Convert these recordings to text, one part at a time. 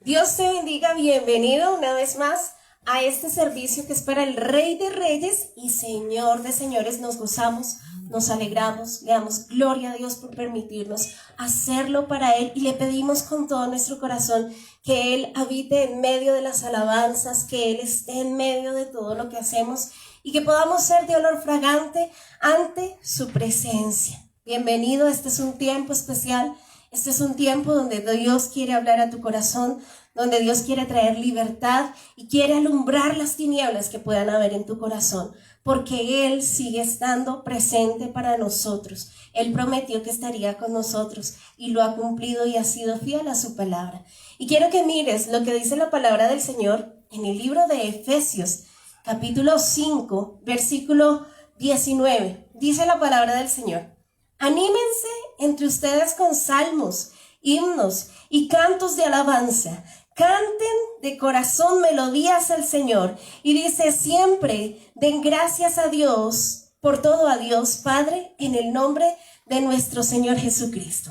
Dios te bendiga, bienvenido una vez más a este servicio que es para el Rey de Reyes y Señor de Señores. Nos gozamos, nos alegramos, le damos gloria a Dios por permitirnos hacerlo para Él y le pedimos con todo nuestro corazón que Él habite en medio de las alabanzas, que Él esté en medio de todo lo que hacemos y que podamos ser de olor fragante ante su presencia. Bienvenido, este es un tiempo especial. Este es un tiempo donde Dios quiere hablar a tu corazón, donde Dios quiere traer libertad y quiere alumbrar las tinieblas que puedan haber en tu corazón, porque Él sigue estando presente para nosotros. Él prometió que estaría con nosotros y lo ha cumplido y ha sido fiel a su palabra. Y quiero que mires lo que dice la palabra del Señor en el libro de Efesios, capítulo 5, versículo 19. Dice la palabra del Señor: anímense entre ustedes con salmos, himnos y cantos de alabanza. Canten de corazón melodías al Señor. Y dice: siempre den gracias a Dios, por todo a Dios Padre, en el nombre de nuestro Señor Jesucristo.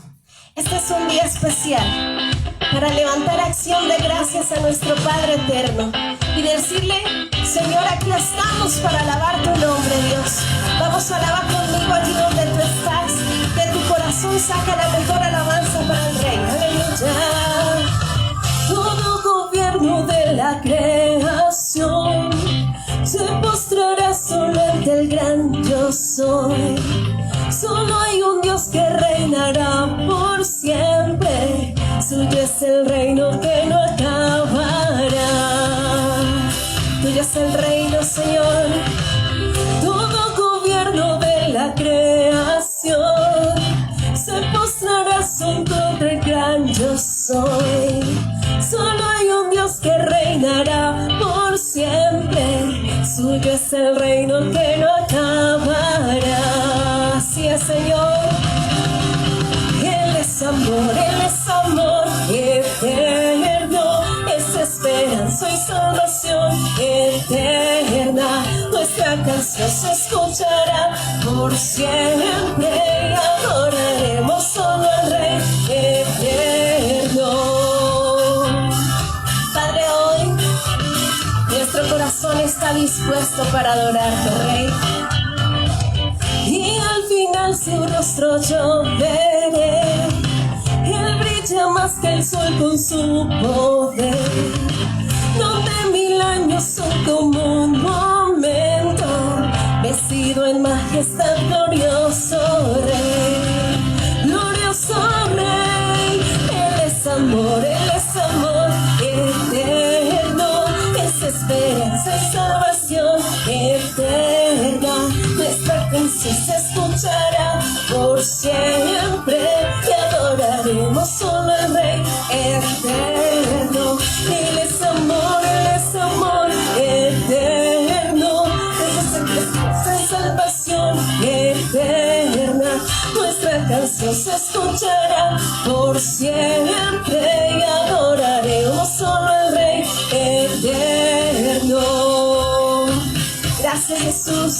Este es un día especial para levantar acción de gracias a nuestro Padre eterno y decirle: Señor, aquí estamos para alabar tu nombre, Dios. Vamos a alabar conmigo allí donde tú estás. De tu corazón saca la mejor alabanza para el Rey. Aleluya. Todo gobierno de la creación se postrará solo ante el gran yo soy. Solo hay un Dios que reinará por siempre. Suyo es el reino que no acabará. Tuyo es el reino, Señor. Todo gobierno de la creación se postrará contra el gran yo soy. Solo hay un Dios que reinará por siempre. Suyo es el reino que no acabará. Así es, Señor. Él es amor eterno. Es esperanza y salvación eterna. Nuestra canción se escuchará por siempre y adoraremos solo al Rey eterno. Padre, hoy nuestro corazón está dispuesto para adorarte, Rey. Y al final su rostro yo veré. Él brilla más que el sol con su poder, donde 1000 años son como un momento, vestido en majestad, glorioso Rey, glorioso Rey. Él es amor eterno, es esperanza y salvación eterna. Nuestra canción se escuchará por siempre y adoraremos solo al Rey eterno. Él es amor eterno, es esperanza y salvación eterna. Nuestra canción se escuchará por siempre y adoraremos solo al Rey eterno. Gracias, Jesús.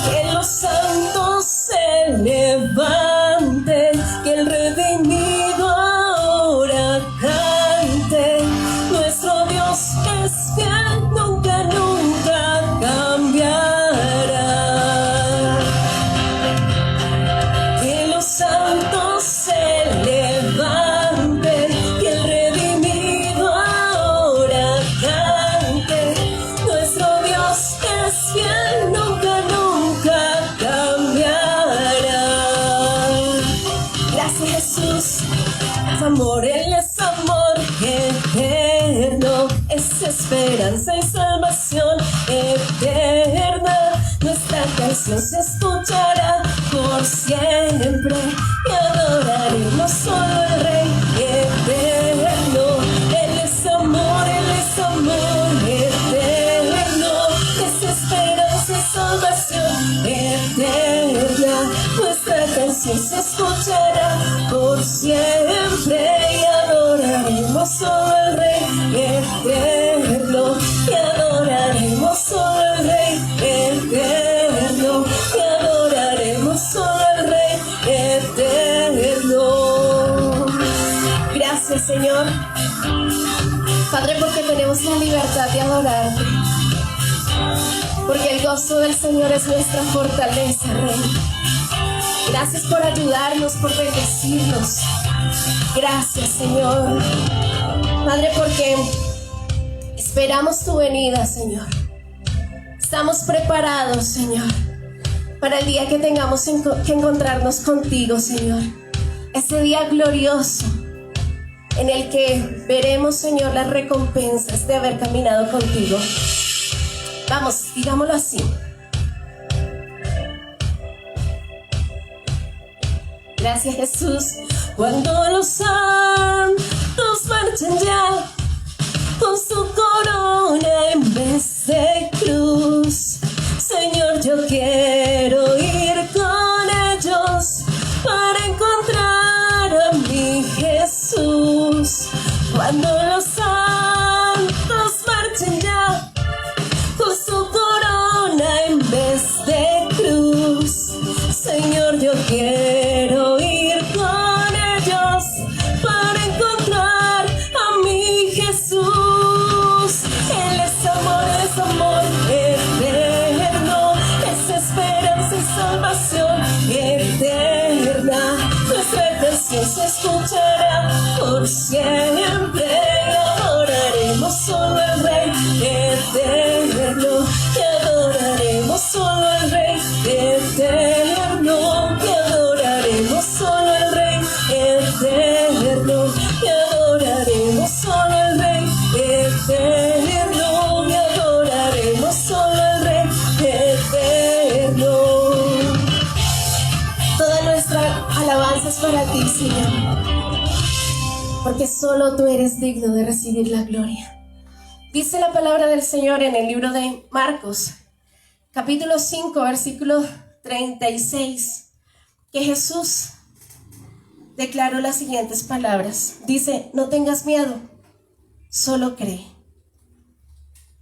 Que los santos se levanten, que el redimido ahora cante. Nuestro Dios es fiel, nunca, nunca cambiará. Que los santos se levanten, que el redimido ahora cante. Nuestro Dios es fiel, nunca, nunca cambiará. Gracias, Jesús. Es amor, Él es amor eterno, es esperanza y salvación eterna. Nuestra canción se escuchará por siempre y adoraremos solo al Rey eterno. Él es amor eterno, es esperanza y salvación eterna. Nuestra canción se escuchará por siempre y adoraremos solo al Rey eterno. Y adoraremos solo al Rey eterno. Y adoraremos solo al Rey eterno. Gracias, Señor. Padre, porque tenemos la libertad de adorarte, porque el gozo del Señor es nuestra fortaleza, Rey. Gracias por ayudarnos, por bendecirnos. Gracias, Señor. Padre, porque esperamos tu venida, Señor. Estamos preparados, Señor, para el día que tengamos que encontrarnos contigo, Señor. Ese día glorioso en el que veremos, Señor, las recompensas de haber caminado contigo. Vamos, digámoslo así. Gracias, Jesús. Cuando los santos marchan ya con su corona en vez de cruz, Señor, yo quiero ir con ellos para encontrar a mi Jesús. Cuando los santos marchen ya con su corona en vez de cruz, Señor, yo quiero ir con ellos para encontrar a mi Jesús. Él es amor eterno, es esperanza y salvación eterna. Nuestra canción se escuchará por siempre y adoraremos solo al Rey eterno, y adoraremos solo al Rey eterno, y adoraremos solo al Rey eterno, y adoraremos solo al Rey eterno, y adoraremos solo al Rey eterno. Toda nuestra alabanza es para ti, Señor, porque solo tú eres digno de recibir la gloria. Dice la palabra del Señor en el libro de Marcos, capítulo 5, versículo 36, que Jesús declaró las siguientes palabras. Dice: no tengas miedo, solo cree.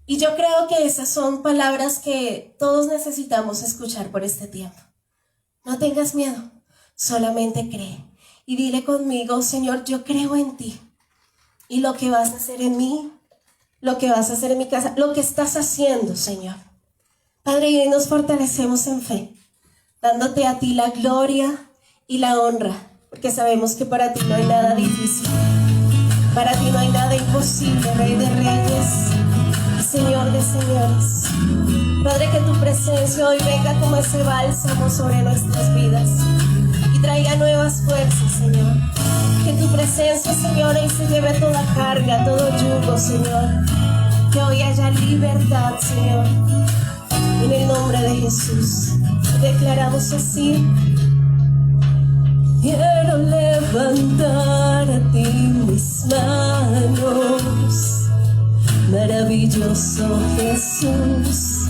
Y yo creo que esas son palabras que todos necesitamos escuchar por este tiempo. No tengas miedo, solamente cree. Y dile conmigo: Señor, yo creo en ti, y lo que vas a hacer en mí, lo que vas a hacer en mi casa, lo que estás haciendo, Señor. Padre, y hoy nos fortalecemos en fe, dándote a ti la gloria y la honra, porque sabemos que para ti no hay nada difícil, para ti no hay nada imposible, Rey de Reyes y Señor de Señores. Padre, que tu presencia hoy venga como ese bálsamo sobre nuestras vidas y traiga nuevas fuerzas, Señor. Que tu presencia, Señor, hoy se lleve toda carga, todo yugo, Señor. Que hoy haya libertad, Señor, en el nombre de Jesús. Declaramos así: quiero levantar a ti mis manos, maravilloso Jesús,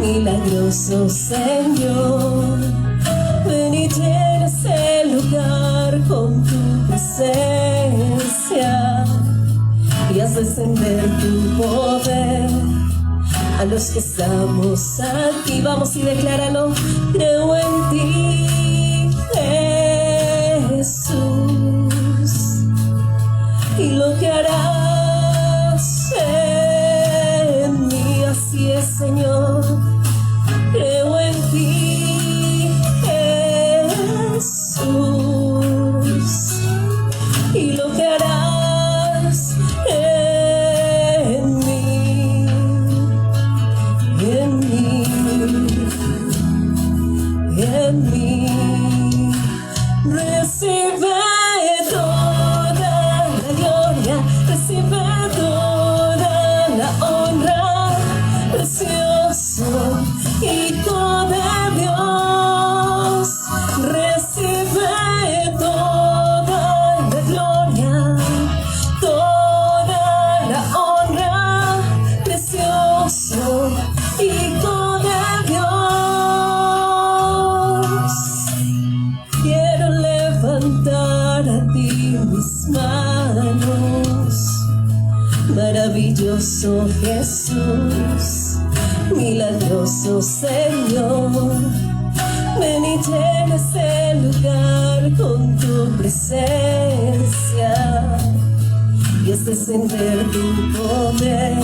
milagroso Señor. Ven y llena ese lugar con tu presencia y haz descender tu poder a los que estamos aquí. Vamos y decláralo: creo en ti, Jesús, y lo que harás en mí. Así es, Señor, creo en ti, Jesús, y lo que harás en mí, en mí, en mí. Recibe toda la gloria, recibe toda la honra, precioso Hijo de Dios. Recibe toda la gloria, toda la honra, precioso Hijo de Dios. Quiero levantar a ti mis manos, maravilloso Jesús, milagroso Señor. Ven y llena ese lugar con tu presencia y haz descender tu poder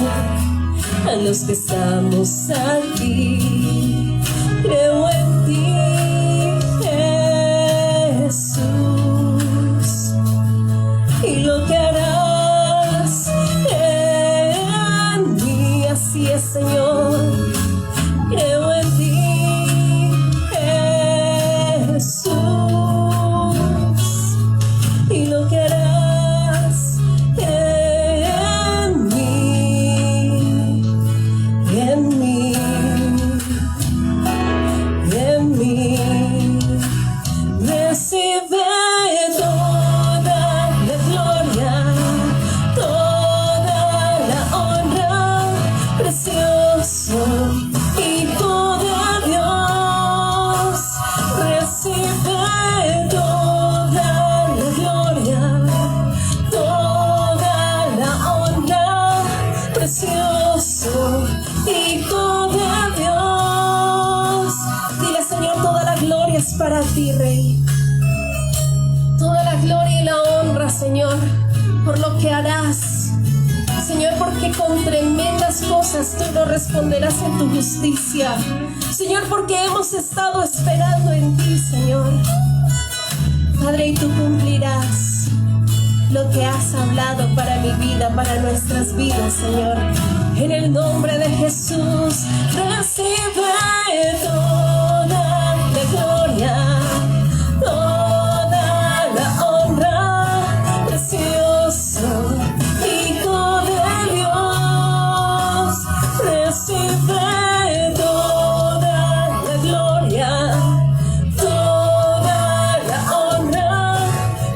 a los que estamos aquí. Creo en ti, Jesús, y lo que harás en mí. Así es, Señor. Creo en ti, Jesús, y lo que harás en mí, en mí, en mí. Recibe toda la gloria, toda la honra, precioso Hijo de Dios. Recibe toda la gloria, toda la honra, precioso Hijo de Dios. Dile, Señor, toda la gloria es para ti, Rey. Toda la gloria y la honra, Señor, por lo que harás. Señor, porque con tremendas cosas tú nos responderás en tu justicia. Señor, porque hemos estado esperando en ti, Señor. Padre, y tú cumplirás lo que has hablado para mi vida, para nuestras vidas, Señor. En el nombre de Jesús, recibe toda la gloria, toda la honra, precioso Hijo de Dios. Recibe toda la gloria, toda la honra,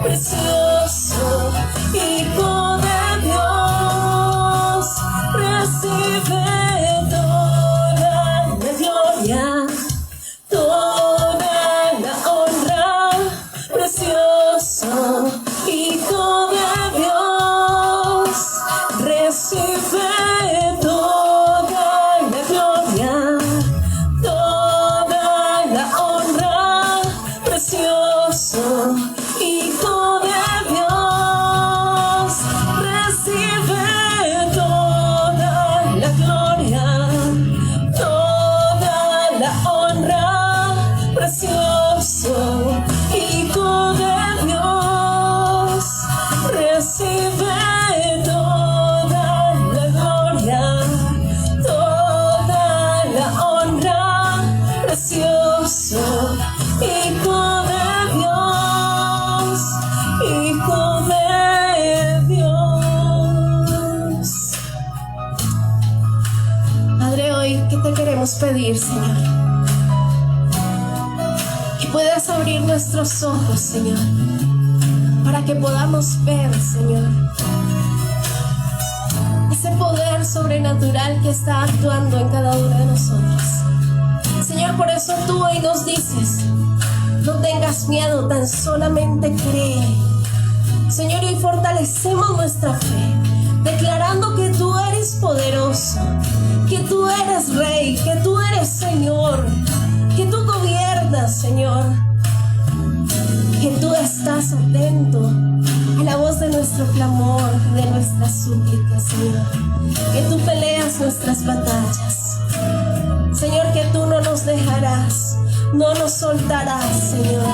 precioso Hijo de Dios. Recibe toda la gloria, toda la honra, precioso Hijo de Dios. Recibe toda la gloria, toda la honra, precioso Hijo de Dios. Recibe toda la gloria, toda la honra, precioso Hijo de Dios. Recibe toda la gloria, toda la honra, precioso Hijo de Dios, Hijo de Dios. Padre, hoy, ¿qué te queremos pedir, Señor? Que puedas abrir nuestros ojos, Señor, para que podamos ver, Señor, ese poder sobrenatural que está actuando en cada uno de nosotros. Señor, por eso tú hoy nos dices, no tengas miedo, tan solamente cree. Señor, y fortalecemos nuestra fe, declarando que tú eres poderoso, que tú eres Rey, que tú eres Señor, que tú gobiernas, Señor, que tú estás atento a la voz de nuestro clamor, de nuestras súplicas, Señor, que tú peleas nuestras batallas. Señor, que tú no nos dejarás, no nos soltarás, Señor.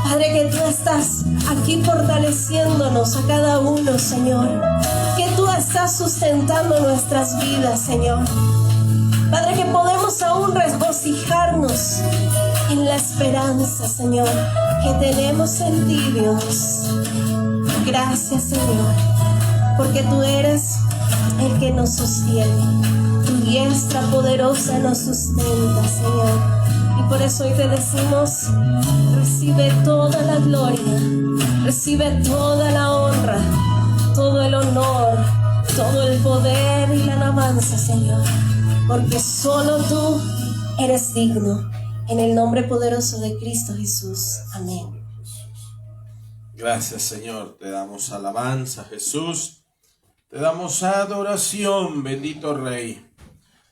Padre, que tú estás aquí fortaleciéndonos a cada uno, Señor. Que tú estás sustentando nuestras vidas, Señor. Padre, que podemos aún regocijarnos en la esperanza, Señor, que tenemos en ti, Dios. Gracias, Señor, porque tú eres el que nos sostiene. Tu diestra poderosa nos sustenta, Señor. Y por eso hoy te decimos, recibe toda la gloria, recibe toda la honra, todo el honor, todo el poder y la alabanza, Señor, porque solo tú eres digno. En el nombre poderoso de Cristo Jesús. Amén. Gracias, Señor. Te damos alabanza, Jesús. Te damos adoración, bendito Rey.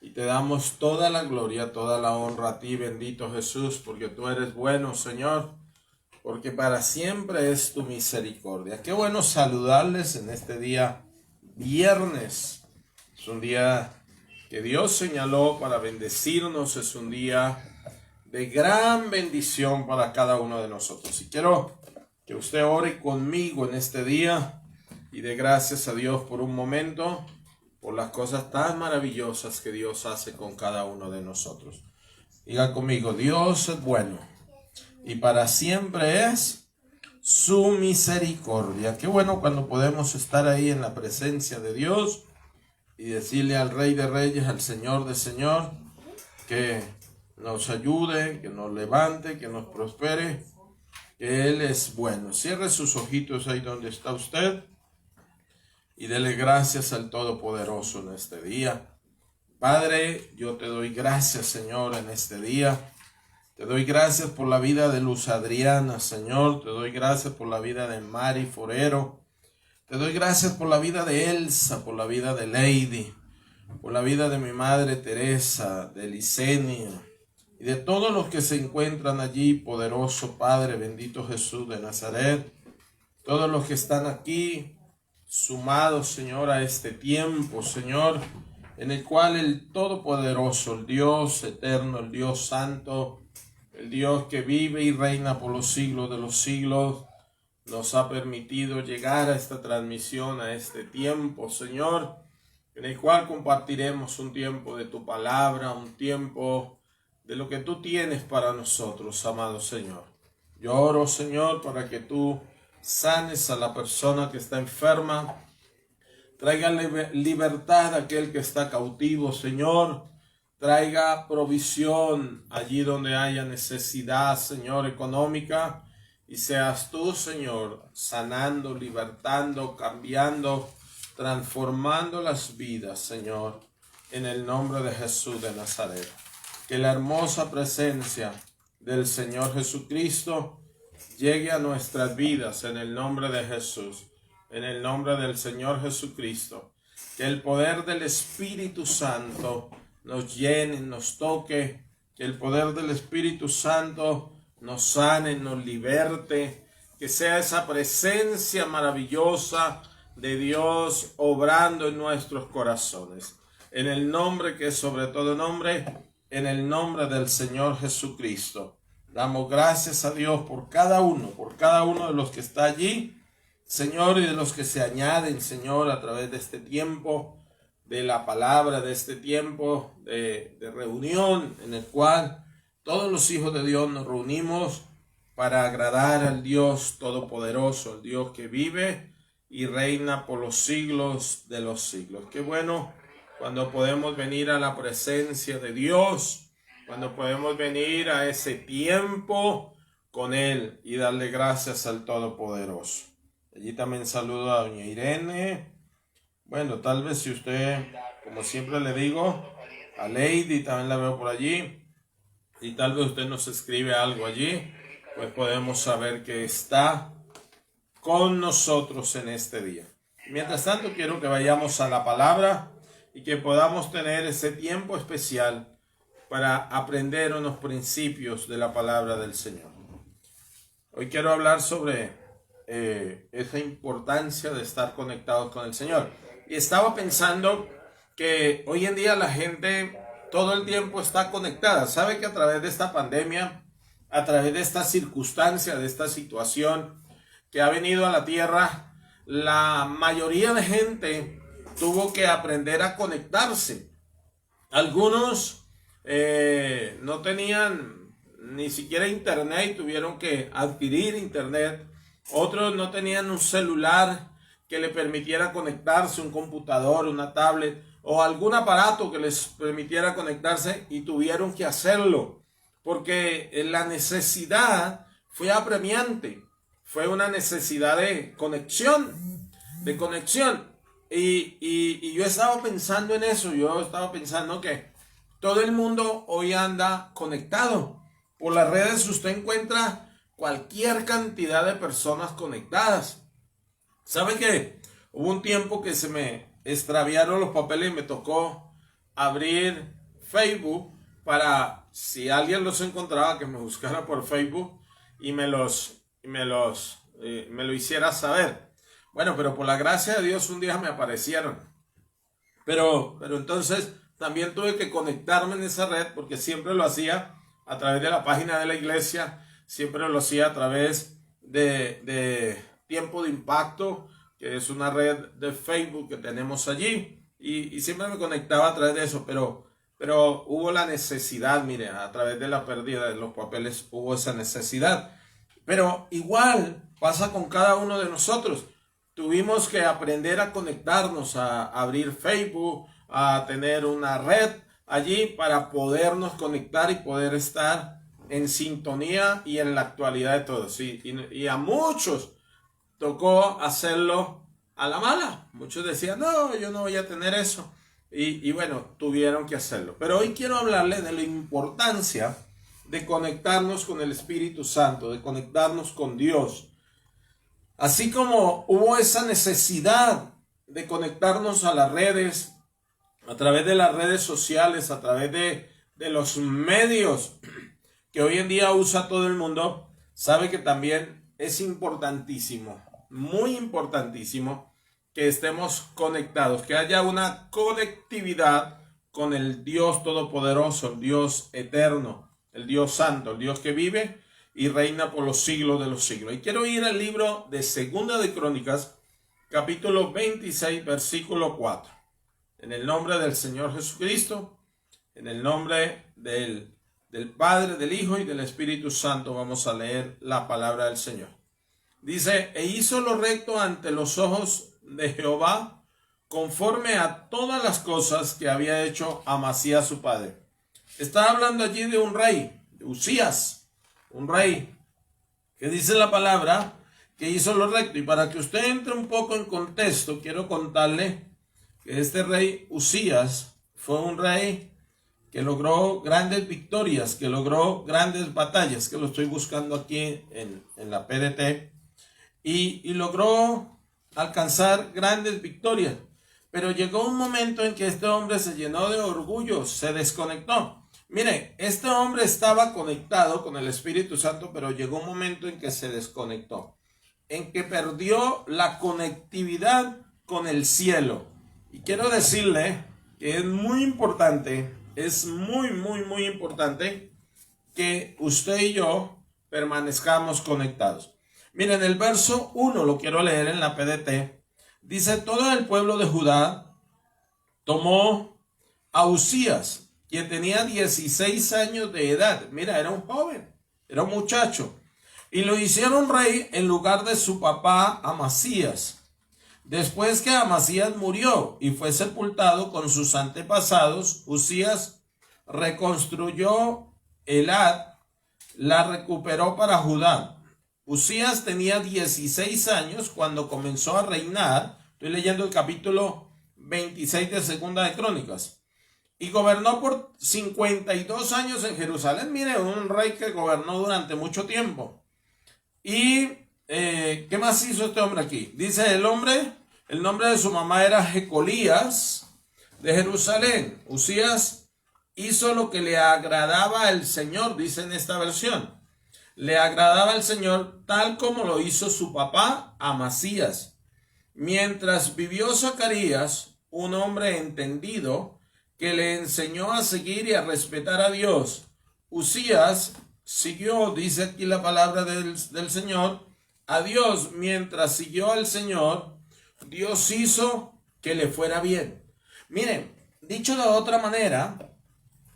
Y te damos toda la gloria, toda la honra a ti, bendito Jesús, porque tú eres bueno, Señor. porque para siempre es tu misericordia. Qué bueno saludarles en este día viernes. Es un día que Dios señaló para bendecirnos, es un día de gran bendición para cada uno de nosotros. Y quiero que usted ore conmigo en este día y dé gracias a Dios por un momento, por las cosas tan maravillosas que Dios hace con cada uno de nosotros. Diga conmigo: Dios es bueno y para siempre es su misericordia. Qué bueno cuando podemos estar ahí en la presencia de Dios y decirle al Rey de Reyes, al Señor de Señor, que nos ayude, que nos levante, que nos prospere, que Él es bueno. Cierre sus ojitos ahí donde está usted y dele gracias al Todopoderoso en este día. Padre, yo te doy gracias, Señor, en este día. Te doy gracias por la vida de Luz Adriana, Señor. Te doy gracias por la vida de Mari Forero. Te doy gracias por la vida de Elsa, por la vida de Lady, por la vida de mi madre Teresa, de Licenia y de todos los que se encuentran allí, poderoso Padre, bendito Jesús de Nazaret. Todos los que están aquí sumados, Señor, a este tiempo, Señor, en el cual el Todopoderoso, el Dios eterno, el Dios santo, el Dios que vive y reina por los siglos de los siglos, nos ha permitido llegar a esta transmisión, a este tiempo, Señor, en el cual compartiremos un tiempo de tu palabra, un tiempo de lo que tú tienes para nosotros, amado Señor. Yo oro, Señor, para que tú sanes a la persona que está enferma, traiga libertad a aquel que está cautivo, Señor. Traiga provisión allí donde haya necesidad, Señor, económica. Y seas tú, Señor, sanando, libertando, cambiando, transformando las vidas, Señor, en el nombre de Jesús de Nazaret. Que la hermosa presencia del Señor Jesucristo llegue a nuestras vidas en el nombre de Jesús, en el nombre del Señor Jesucristo. Que el poder del Espíritu Santo nos llene, nos toque, que el poder del Espíritu Santo nos sane, nos liberte, que sea esa presencia maravillosa de Dios obrando en nuestros corazones. En el nombre que es sobre todo nombre, en el nombre del Señor Jesucristo. Damos gracias a Dios por cada uno de los que está allí, Señor, y de los que se añaden, Señor, a través de este tiempo de la palabra, de este tiempo de reunión en el cual todos los hijos de Dios nos reunimos para agradar al Dios Todopoderoso, al Dios que vive y reina por los siglos de los siglos. Qué bueno cuando podemos venir a la presencia de Dios, cuando podemos venir a ese tiempo con Él y darle gracias al Todopoderoso. Allí también saludo a doña Irene. Bueno, tal vez si usted, como siempre le digo, a Lady también la veo por allí. Y tal vez usted nos escribe algo allí, pues podemos saber que está con nosotros en este día. Mientras tanto, quiero que vayamos a la palabra y que podamos tener ese tiempo especial para aprender unos principios de la palabra del Señor. Hoy quiero hablar sobre esa importancia de estar conectados con el Señor. Y estaba pensando que hoy en día la gente todo el tiempo está conectada. Sabe que a través de esta pandemia, a través de esta circunstancia, de esta situación que ha venido a la tierra, la mayoría de gente tuvo que aprender a conectarse. Algunos no tenían ni siquiera internet y tuvieron que adquirir internet. Otros no tenían un celular que le permitiera conectarse, un computador, una tablet o algún aparato que les permitiera conectarse y tuvieron que hacerlo porque la necesidad fue apremiante, fue una necesidad de conexión. Y yo estaba pensando en eso, yo estaba pensando que todo el mundo hoy anda conectado. Por las redes usted encuentra cualquier cantidad de personas conectadas. ¿Sabe qué? Hubo un tiempo que se me extraviaron los papeles y me tocó abrir Facebook para, si alguien los encontraba, que me buscara por Facebook y me los y me lo hicieras saber. Bueno, pero por la gracia de Dios un día me aparecieron. Pero entonces también tuve que conectarme en esa red porque siempre lo hacía a través de la página de la iglesia, siempre lo hacía a través de Tiempo de Impacto, que es una red de Facebook que tenemos allí, y siempre me conectaba a través de eso, pero hubo la necesidad, mire, a través de la pérdida de los papeles hubo esa necesidad. Pero igual pasa con cada uno de nosotros. Tuvimos que aprender a conectarnos, a abrir Facebook, a tener una red allí para podernos conectar y poder estar en sintonía y en la actualidad de todos. Y a muchos tocó hacerlo a la mala. Muchos decían, no, yo no voy a tener eso. Y bueno, tuvieron que hacerlo. Pero hoy quiero hablarles de la importancia de conectarnos con el Espíritu Santo, de conectarnos con Dios. Así como hubo esa necesidad de conectarnos a las redes, a través de las redes sociales, a través de los medios que hoy en día usa todo el mundo, sabe que también es importantísimo, muy importantísimo, que estemos conectados, que haya una conectividad con el Dios Todopoderoso, el Dios eterno, el Dios Santo, el Dios que vive y reina por los siglos de los siglos. Y quiero ir al libro de Segunda de Crónicas, capítulo 26, versículo 4. En el nombre del Señor Jesucristo, en el nombre del Padre, del Hijo y del Espíritu Santo, vamos a leer la palabra del Señor. Dice, e hizo lo recto ante los ojos de Jehová, conforme a todas las cosas que había hecho Amasías su padre. Está hablando allí de un rey, de Usías, un rey, que dice la palabra, que hizo lo recto. Y para que usted entre un poco en contexto, quiero contarle que este rey Usías fue un rey que logró grandes victorias, que logró grandes batallas, que lo estoy buscando aquí en la PDT, y logró alcanzar grandes victorias. Pero llegó un momento en que este hombre se llenó de orgullo, se desconectó. Mire, este hombre estaba conectado con el Espíritu Santo, pero llegó un momento en que se desconectó, en que perdió la conectividad con el cielo. Y quiero decirle que es muy importante, es muy importante que usted y yo permanezcamos conectados. Miren, el verso 1 lo quiero leer en la PDT. Dice, todo el pueblo de Judá tomó a Usías, quien tenía 16 años de edad. Mira, era un joven, era un muchacho. Y lo hicieron rey en lugar de su papá Amasías. Después que Amasías murió y fue sepultado con sus antepasados, Usías reconstruyó Elad, la recuperó para Judá. Usías tenía 16 años cuando comenzó a reinar. Estoy leyendo el capítulo 26 de Segunda de Crónicas. Y gobernó por 52 años en Jerusalén. Mire, un rey que gobernó durante mucho tiempo. Y ¿qué más hizo este hombre aquí? Dice el nombre de su mamá era Jecolías de Jerusalén. Usías hizo lo que le agradaba al Señor, dice en esta versión. Le agradaba al Señor tal como lo hizo su papá Amasías. Mientras vivió Zacarías, un hombre entendido que le enseñó a seguir y a respetar a Dios, Usías siguió, dice aquí la palabra del Señor, a Dios. Mientras siguió al Señor, Dios hizo que le fuera bien. Miren, dicho de otra manera,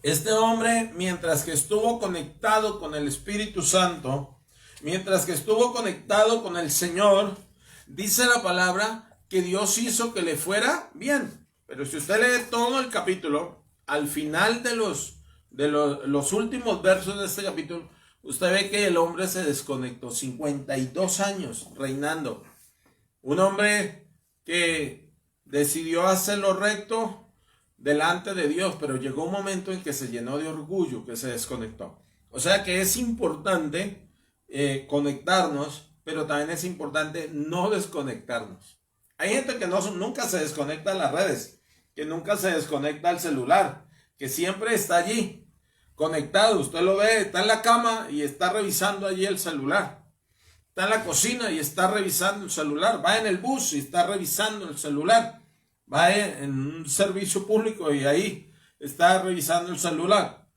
este hombre, mientras que estuvo conectado con el Espíritu Santo, mientras que estuvo conectado con el Señor, dice la palabra que Dios hizo que le fuera bien. Pero si usted lee todo el capítulo, al final de los últimos versos de este capítulo, usted ve que el hombre se desconectó. 52 años reinando. Un hombre que decidió hacer lo recto delante de Dios, pero llegó un momento en que se llenó de orgullo, que se desconectó. O sea que es importante conectarnos, pero también es importante no desconectarnos. Hay gente que nunca se desconecta de las redes, que nunca se desconecta al celular, que siempre está allí, conectado. Usted lo ve, está en la cama y está revisando allí el celular. está en la cocina y está revisando el celular, va en el bus y está revisando el celular, va en un servicio público y ahí está revisando el celular.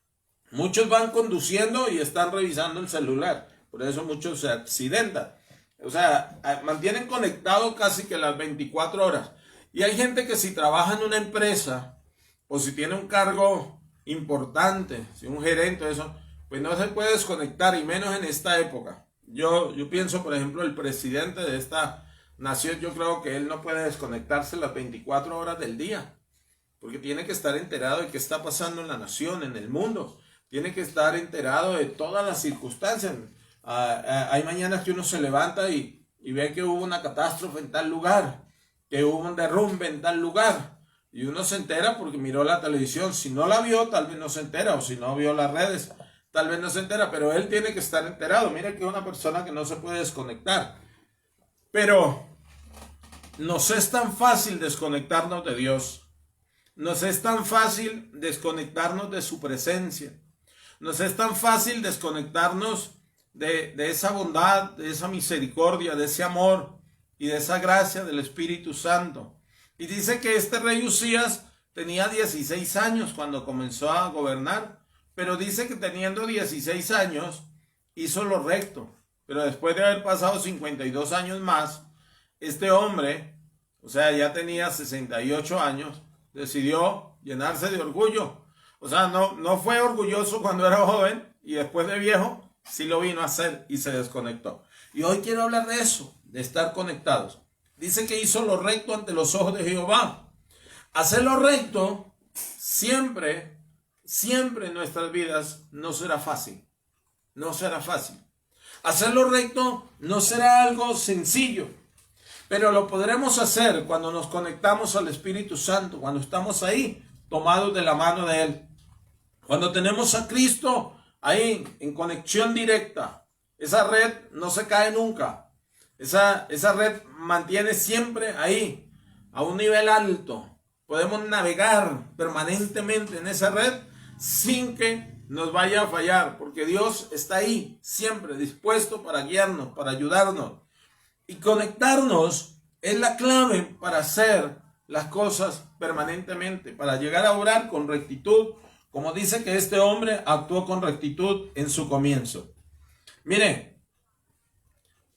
Muchos van conduciendo y están revisando el celular, por eso muchos se accidentan. O sea, mantienen conectado casi que las 24 horas. Y hay gente que si trabaja en una empresa o si tiene un cargo importante, si un gerente o eso, pues no se puede desconectar, y menos en esta época. Yo pienso, por ejemplo, el presidente de esta nación, yo creo que él no puede desconectarse las 24 horas del día, porque tiene que estar enterado de qué está pasando en la nación, en el mundo. Tiene que estar enterado de todas las circunstancias. Hay mañanas que uno se levanta y ve que hubo una catástrofe en tal lugar, que hubo un derrumbe en tal lugar, y uno se entera porque miró la televisión. Si no la vio, tal vez no se entera, o si no vio las redes, tal vez no se entera, pero él tiene que estar enterado. Mira que es una persona que no se puede desconectar. Pero nos es tan fácil desconectarnos de Dios. Nos es tan fácil desconectarnos de su presencia. Nos es tan fácil desconectarnos de esa bondad, de esa misericordia, de ese amor y de esa gracia del Espíritu Santo. Y dice que este rey Usías tenía 16 años cuando comenzó a gobernar, pero dice que teniendo 16 años hizo lo recto. Pero después de haber pasado 52 años más, este hombre, o sea, ya tenía 68 años, decidió llenarse de orgullo. O sea, no fue orgulloso cuando era joven, y después de viejo sí lo vino a hacer y se desconectó. Y hoy quiero hablar de eso, de estar conectados. Dice que hizo lo recto ante los ojos de Jehová. Hacer lo recto siempre en nuestras vidas no será fácil. No será fácil. Hacer lo recto no será algo sencillo, pero lo podremos hacer cuando nos conectamos al Espíritu Santo, cuando estamos ahí tomados de la mano de Él. Cuando tenemos a Cristo ahí en conexión directa, esa red no se cae nunca. Esa red mantiene siempre ahí, a un nivel alto. Podemos navegar permanentemente en esa red sin que nos vaya a fallar, porque Dios está ahí, siempre dispuesto para guiarnos, para ayudarnos. Y conectarnos es la clave para hacer las cosas permanentemente, para llegar a orar con rectitud, como dice que este hombre actuó con rectitud en su comienzo. Mire,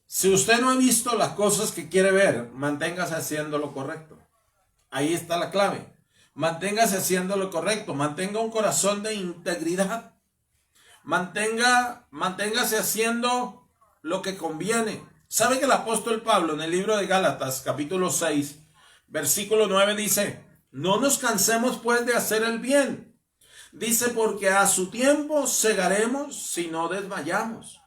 si usted no ha visto las cosas que quiere ver, manténgase haciendo lo correcto. Ahí está la clave. Manténgase haciendo lo correcto. Mantenga un corazón de integridad. Manténgase haciendo lo que conviene. ¿Sabe que el apóstol Pablo en el libro de Gálatas, capítulo 6, versículo 9 dice: no nos cansemos pues de hacer el bien. Dice, porque a su tiempo segaremos si no desmayamos.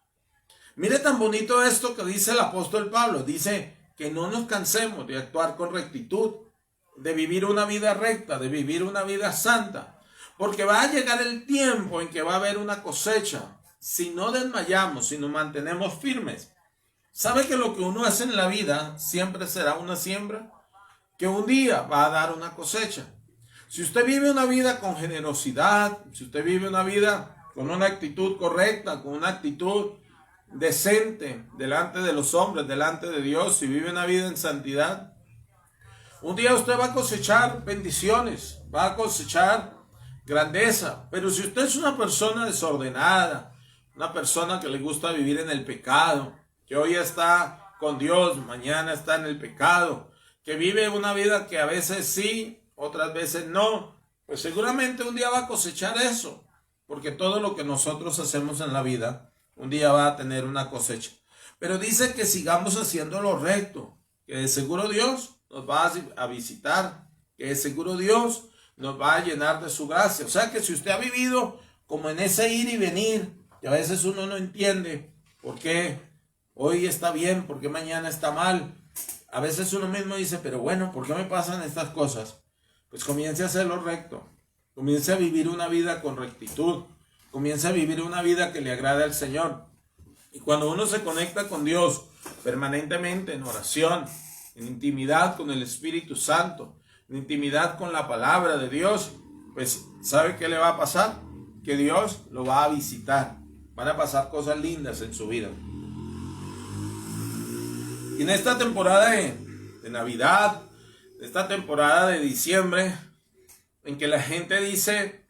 Mire tan bonito esto que dice el apóstol Pablo. Dice que no nos cansemos de actuar con rectitud, de vivir una vida recta, de vivir una vida santa. Porque va a llegar el tiempo en que va a haber una cosecha. Si no desmayamos, si nos mantenemos firmes. ¿Sabe que lo que uno hace en la vida siempre será una siembra? Que un día va a dar una cosecha. Si usted vive una vida con generosidad, si usted vive una vida con una actitud correcta, con una actitud decente delante de los hombres, delante de Dios, si vive una vida en santidad, un día usted va a cosechar bendiciones, va a cosechar grandeza. Pero si usted es una persona desordenada, una persona que le gusta vivir en el pecado, que hoy está con Dios, mañana está en el pecado, que vive una vida que a veces sí, otras veces no, pues seguramente un día va a cosechar eso, porque todo lo que nosotros hacemos en la vida, un día va a tener una cosecha. Pero dice que sigamos haciendo lo recto, que de seguro Dios nos va a visitar, que de seguro Dios nos va a llenar de su gracia. O sea que si usted ha vivido como en ese ir y venir, que a veces uno no entiende por qué hoy está bien, por qué mañana está mal, a veces uno mismo dice, pero bueno, ¿por qué me pasan estas cosas? Pues comience a hacer lo recto, comience a vivir una vida con rectitud, comience a vivir una vida que le agrade al Señor. Y cuando uno se conecta con Dios permanentemente en oración, en intimidad con el Espíritu Santo, en intimidad con la palabra de Dios, pues ¿sabe qué le va a pasar? Que Dios lo va a visitar. Van a pasar cosas lindas en su vida. Y en esta temporada de Navidad, esta temporada de diciembre, en que la gente dice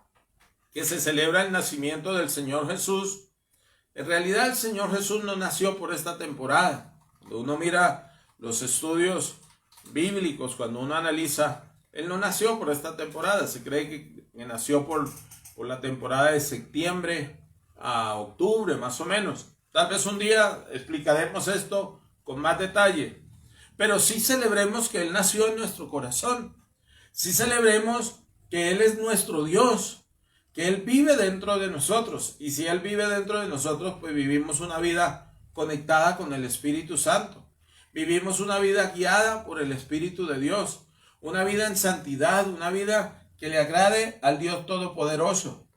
que se celebra el nacimiento del Señor Jesús, en realidad el Señor Jesús no nació por esta temporada. Cuando uno mira los estudios bíblicos, cuando uno analiza, Él no nació por esta temporada. Se cree que nació por la temporada de septiembre a octubre, más o menos. Tal vez un día explicaremos esto con más detalle. Pero sí celebremos que Él nació en nuestro corazón. Sí celebremos que Él es nuestro Dios, que Él vive dentro de nosotros. Y si Él vive dentro de nosotros, pues vivimos una vida conectada con el Espíritu Santo. Vivimos una vida guiada por el Espíritu de Dios. Una vida en santidad, una vida que le agrade al Dios Todopoderoso.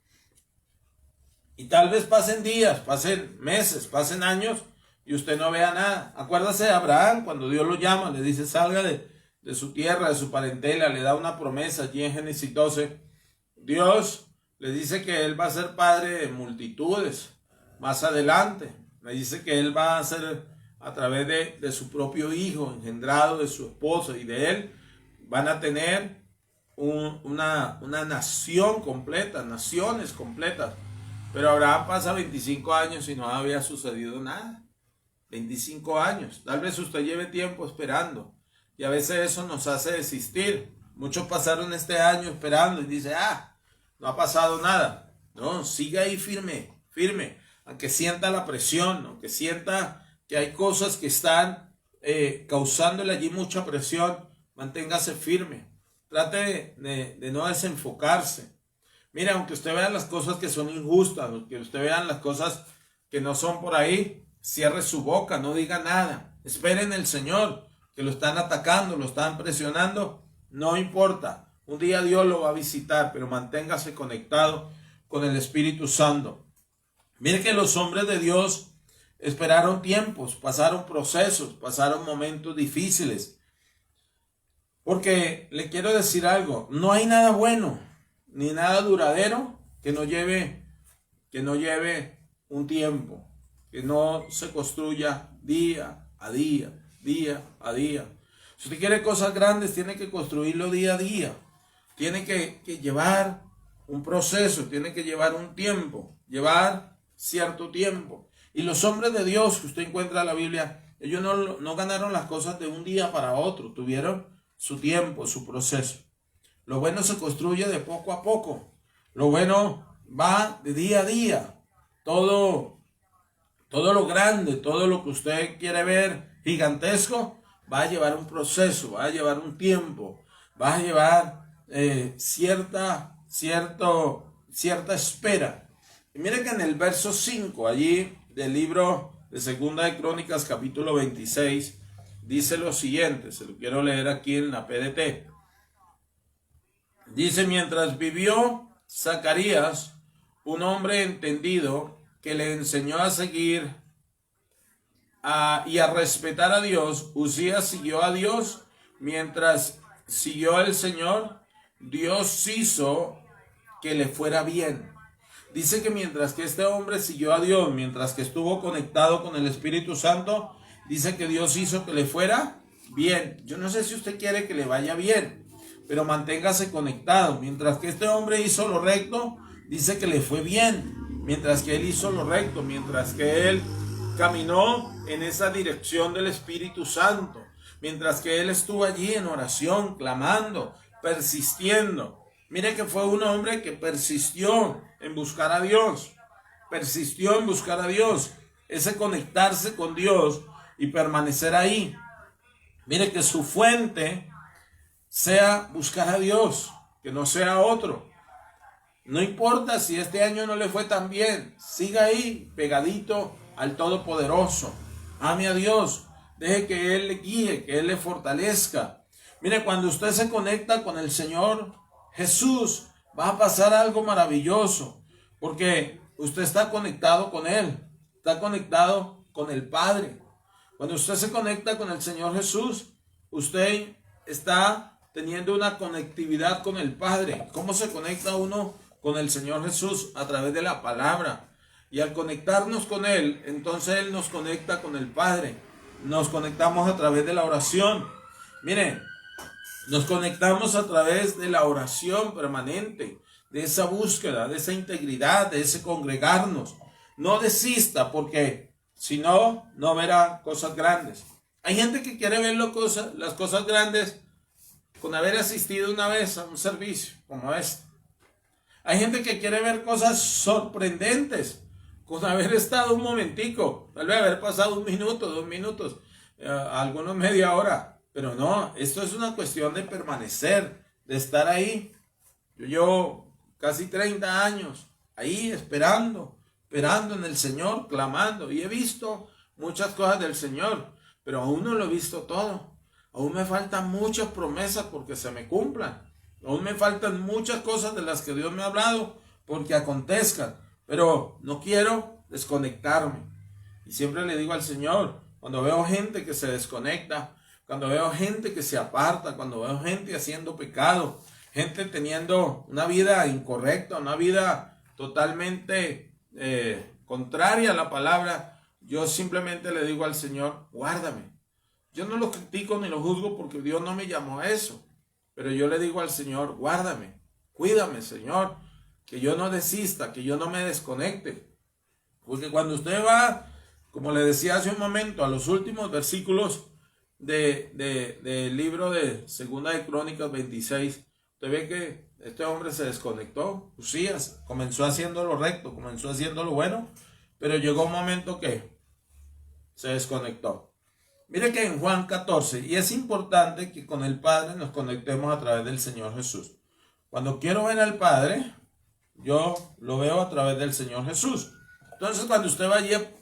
Y tal vez pasen días, pasen meses, pasen años y usted no vea nada. Acuérdase de Abraham, cuando Dios lo llama, le dice salga de su tierra, de su parentela, le da una promesa allí en Génesis 12. Dios le dice que Él va a ser padre de multitudes más adelante. Le dice que Él va a ser a través de su propio hijo, engendrado de su esposa y de Él, van a tener una nación completa, naciones completas. Pero Abraham pasa 25 años y no había sucedido nada. 25 años. Tal vez usted lleve tiempo esperando. Y a veces eso nos hace desistir. Muchos pasaron este año esperando y dice, no ha pasado nada. No, siga ahí firme, firme. Aunque sienta la presión, aunque sienta que hay cosas que están causándole allí mucha presión, manténgase firme. Trate de no desenfocarse. Mira, aunque usted vea las cosas que son injustas, aunque usted vea las cosas que no son por ahí, cierre su boca, no diga nada. Espere en el Señor, que lo están atacando, lo están presionando. No importa. Un día Dios lo va a visitar, pero manténgase conectado con el Espíritu Santo. Mire que los hombres de Dios esperaron tiempos, pasaron procesos, pasaron momentos difíciles. Porque le quiero decir algo, no hay nada bueno ni nada duradero que no lleve un tiempo, que no se construya día a día, día a día. Si usted quiere cosas grandes, tiene que construirlo día a día. Tiene que llevar un proceso, tiene que llevar un tiempo, llevar cierto tiempo. Y los hombres de Dios que usted encuentra en la Biblia, ellos no ganaron las cosas de un día para otro, tuvieron su tiempo, su proceso. Lo bueno se construye de poco a poco. Lo bueno va de día a día. Todo lo grande, todo lo que usted quiere ver gigantesco, va a llevar un proceso, va a llevar un tiempo, va a llevar cierta espera. Y mire que en el verso 5, allí del libro de Segunda de Crónicas, capítulo 26, dice lo siguiente, se lo quiero leer aquí en la PDT. Dice, mientras vivió Zacarías, un hombre entendido que le enseñó a seguir y a respetar a Dios, Uzías siguió a Dios, mientras siguió al Señor, Dios hizo que le fuera bien. Dice que mientras que este hombre siguió a Dios, mientras que estuvo conectado con el Espíritu Santo, dice que Dios hizo que le fuera bien. Yo no sé si usted quiere que le vaya bien, pero manténgase conectado. Mientras que este hombre hizo lo recto, dice que le fue bien. Mientras que él hizo lo recto, mientras que él caminó en esa dirección del Espíritu Santo, mientras que él estuvo allí en oración, clamando, persistiendo. Mire que fue un hombre que persistió en buscar a Dios, ese conectarse con Dios y permanecer ahí. Mire que su fuente sea buscar a Dios, que no sea otro. No importa si este año no le fue tan bien, siga ahí pegadito al Todopoderoso. Ame a Dios, deje que Él le guíe, que Él le fortalezca. Mire, cuando usted se conecta con el Señor Jesús, va a pasar algo maravilloso, porque usted está conectado con Él, está conectado con el Padre. Cuando usted se conecta con el Señor Jesús, usted está teniendo una conectividad con el Padre. ¿Cómo se conecta uno con el Señor Jesús? A través de la palabra. Y al conectarnos con Él, entonces Él nos conecta con el Padre. nos conectamos a través de la oración. Miren, nos conectamos a través de la oración permanente, de esa búsqueda, de esa integridad, de ese congregarnos. No desista, porque si no, no verá cosas grandes. Hay gente que quiere ver las cosas grandes con haber asistido una vez a un servicio como este. Hay gente que quiere ver cosas sorprendentes con haber estado un momentico, tal vez haber pasado 1 minuto, 2 minutos, algunos media hora. Pero no, esto es una cuestión de permanecer, de estar ahí. Yo llevo casi 30 años ahí esperando en el Señor, clamando. Y he visto muchas cosas del Señor, pero aún no lo he visto todo. Aún me faltan muchas promesas porque se me cumplan. Aún me faltan muchas cosas de las que Dios me ha hablado porque acontezcan. Pero no quiero desconectarme. Y siempre le digo al Señor, cuando veo gente que se desconecta, cuando veo gente que se aparta, cuando veo gente haciendo pecado, gente teniendo una vida incorrecta, una vida totalmente contraria a la palabra, yo simplemente le digo al Señor, guárdame. Yo no lo critico ni lo juzgo porque Dios no me llamó a eso, pero yo le digo al Señor, guárdame, cuídame, Señor, que yo no desista, que yo no me desconecte. Porque cuando usted va, como le decía hace un momento, a los últimos versículos del libro de Segunda de Crónicas 26, usted ve que este hombre se desconectó. Usías comenzó haciendo lo recto, comenzó haciendo lo bueno, pero llegó un momento que se desconectó. Mire que en Juan 14, y es importante que con el Padre nos conectemos a través del Señor Jesús. Cuando quiero ver al Padre, yo lo veo a través del Señor Jesús. Entonces, cuando usted vaya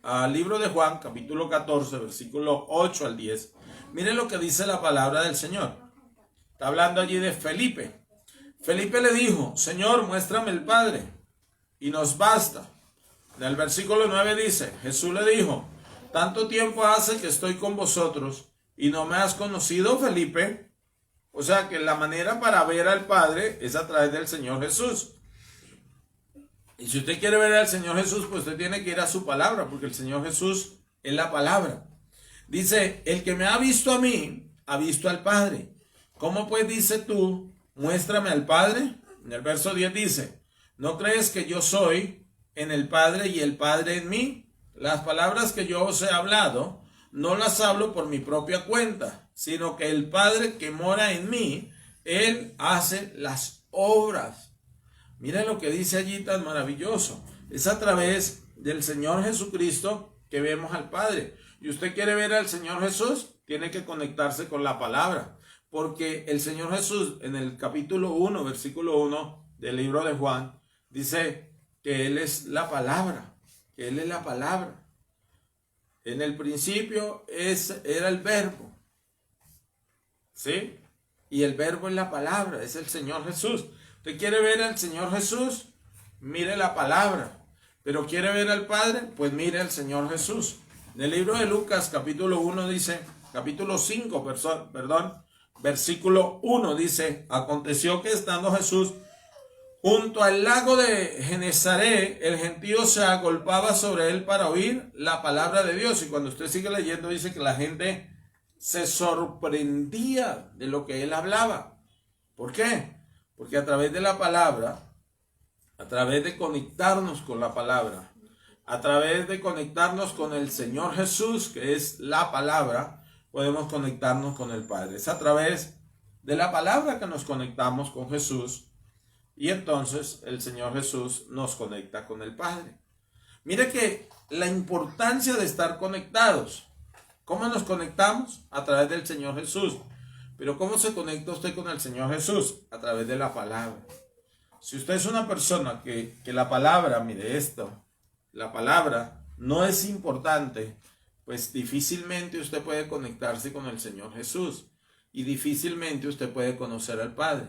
al libro de Juan, capítulo 14, versículo 8 al 10, mire lo que dice la palabra del Señor. Está hablando allí de Felipe. Felipe le dijo, Señor, muéstrame el Padre, y nos basta. En el versículo 9 dice, Jesús le dijo, tanto tiempo hace que estoy con vosotros, y no me has conocido, Felipe. O sea que la manera para ver al Padre es a través del Señor Jesús. Y si usted quiere ver al Señor Jesús, pues usted tiene que ir a su palabra, porque el Señor Jesús es la palabra. Dice, el que me ha visto a mí, ha visto al Padre. ¿Cómo pues dice tú, muéstrame al Padre? En el verso 10 dice, ¿no crees que yo soy en el Padre y el Padre en mí? Las palabras que yo os he hablado, no las hablo por mi propia cuenta, sino que el Padre que mora en mí, Él hace las obras. Miren lo que dice allí tan maravilloso. Es a través del Señor Jesucristo que vemos al Padre. Y usted quiere ver al Señor Jesús, tiene que conectarse con la palabra. Porque el Señor Jesús en el capítulo 1, versículo 1 del libro de Juan, dice que Él es la palabra. Que Él es la palabra. En el principio era el verbo. ¿Sí? Y el verbo es la palabra, es el Señor Jesús. ¿Usted quiere ver al Señor Jesús? Mire la palabra. ¿Pero quiere ver al Padre? Pues mire al Señor Jesús. En el libro de Lucas, capítulo 1 dice, capítulo 5, versículo 1 dice, aconteció que estando Jesús junto al lago de Genezaret, el gentío se agolpaba sobre él para oír la palabra de Dios. Y cuando usted sigue leyendo, dice que la gente se sorprendía de lo que él hablaba. ¿Por qué? Porque a través de la palabra, a través de conectarnos con la palabra, a través de conectarnos con el Señor Jesús, que es la palabra, podemos conectarnos con el Padre. Es a través de la palabra que nos conectamos con Jesús y entonces el Señor Jesús nos conecta con el Padre. Mire que la importancia de estar conectados. ¿Cómo nos conectamos? A través del Señor Jesús. Pero ¿cómo se conecta usted con el Señor Jesús? A través de la palabra. Si usted es una persona que la palabra, mire esto, la palabra no es importante, pues difícilmente usted puede conectarse con el Señor Jesús y difícilmente usted puede conocer al Padre.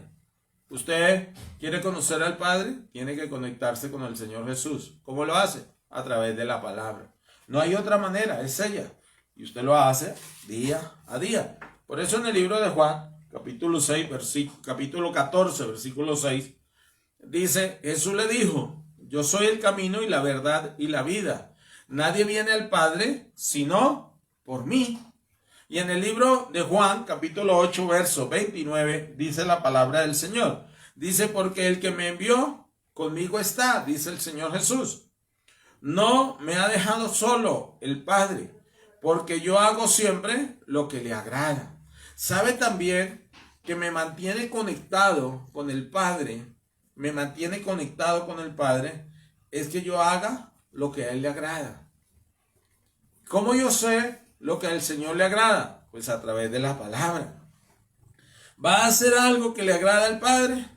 Usted quiere conocer al Padre, tiene que conectarse con el Señor Jesús. ¿Cómo lo hace? A través de la palabra. No hay otra manera, es ella. Y usted lo hace día a día. Por eso en el libro de Juan, capítulo 14, versículo 6, dice, Jesús le dijo, yo soy el camino y la verdad y la vida. Nadie viene al Padre sino por mí. Y en el libro de Juan, capítulo 8, verso 29, dice la palabra del Señor. Dice, porque el que me envió conmigo está, dice el Señor Jesús. No me ha dejado solo el Padre, porque yo hago siempre lo que le agrada. Sabe también que me mantiene conectado con el Padre, es que yo haga lo que a Él le agrada. ¿Cómo yo sé lo que al Señor le agrada? Pues a través de la palabra. ¿Va a hacer algo que le agrada al Padre?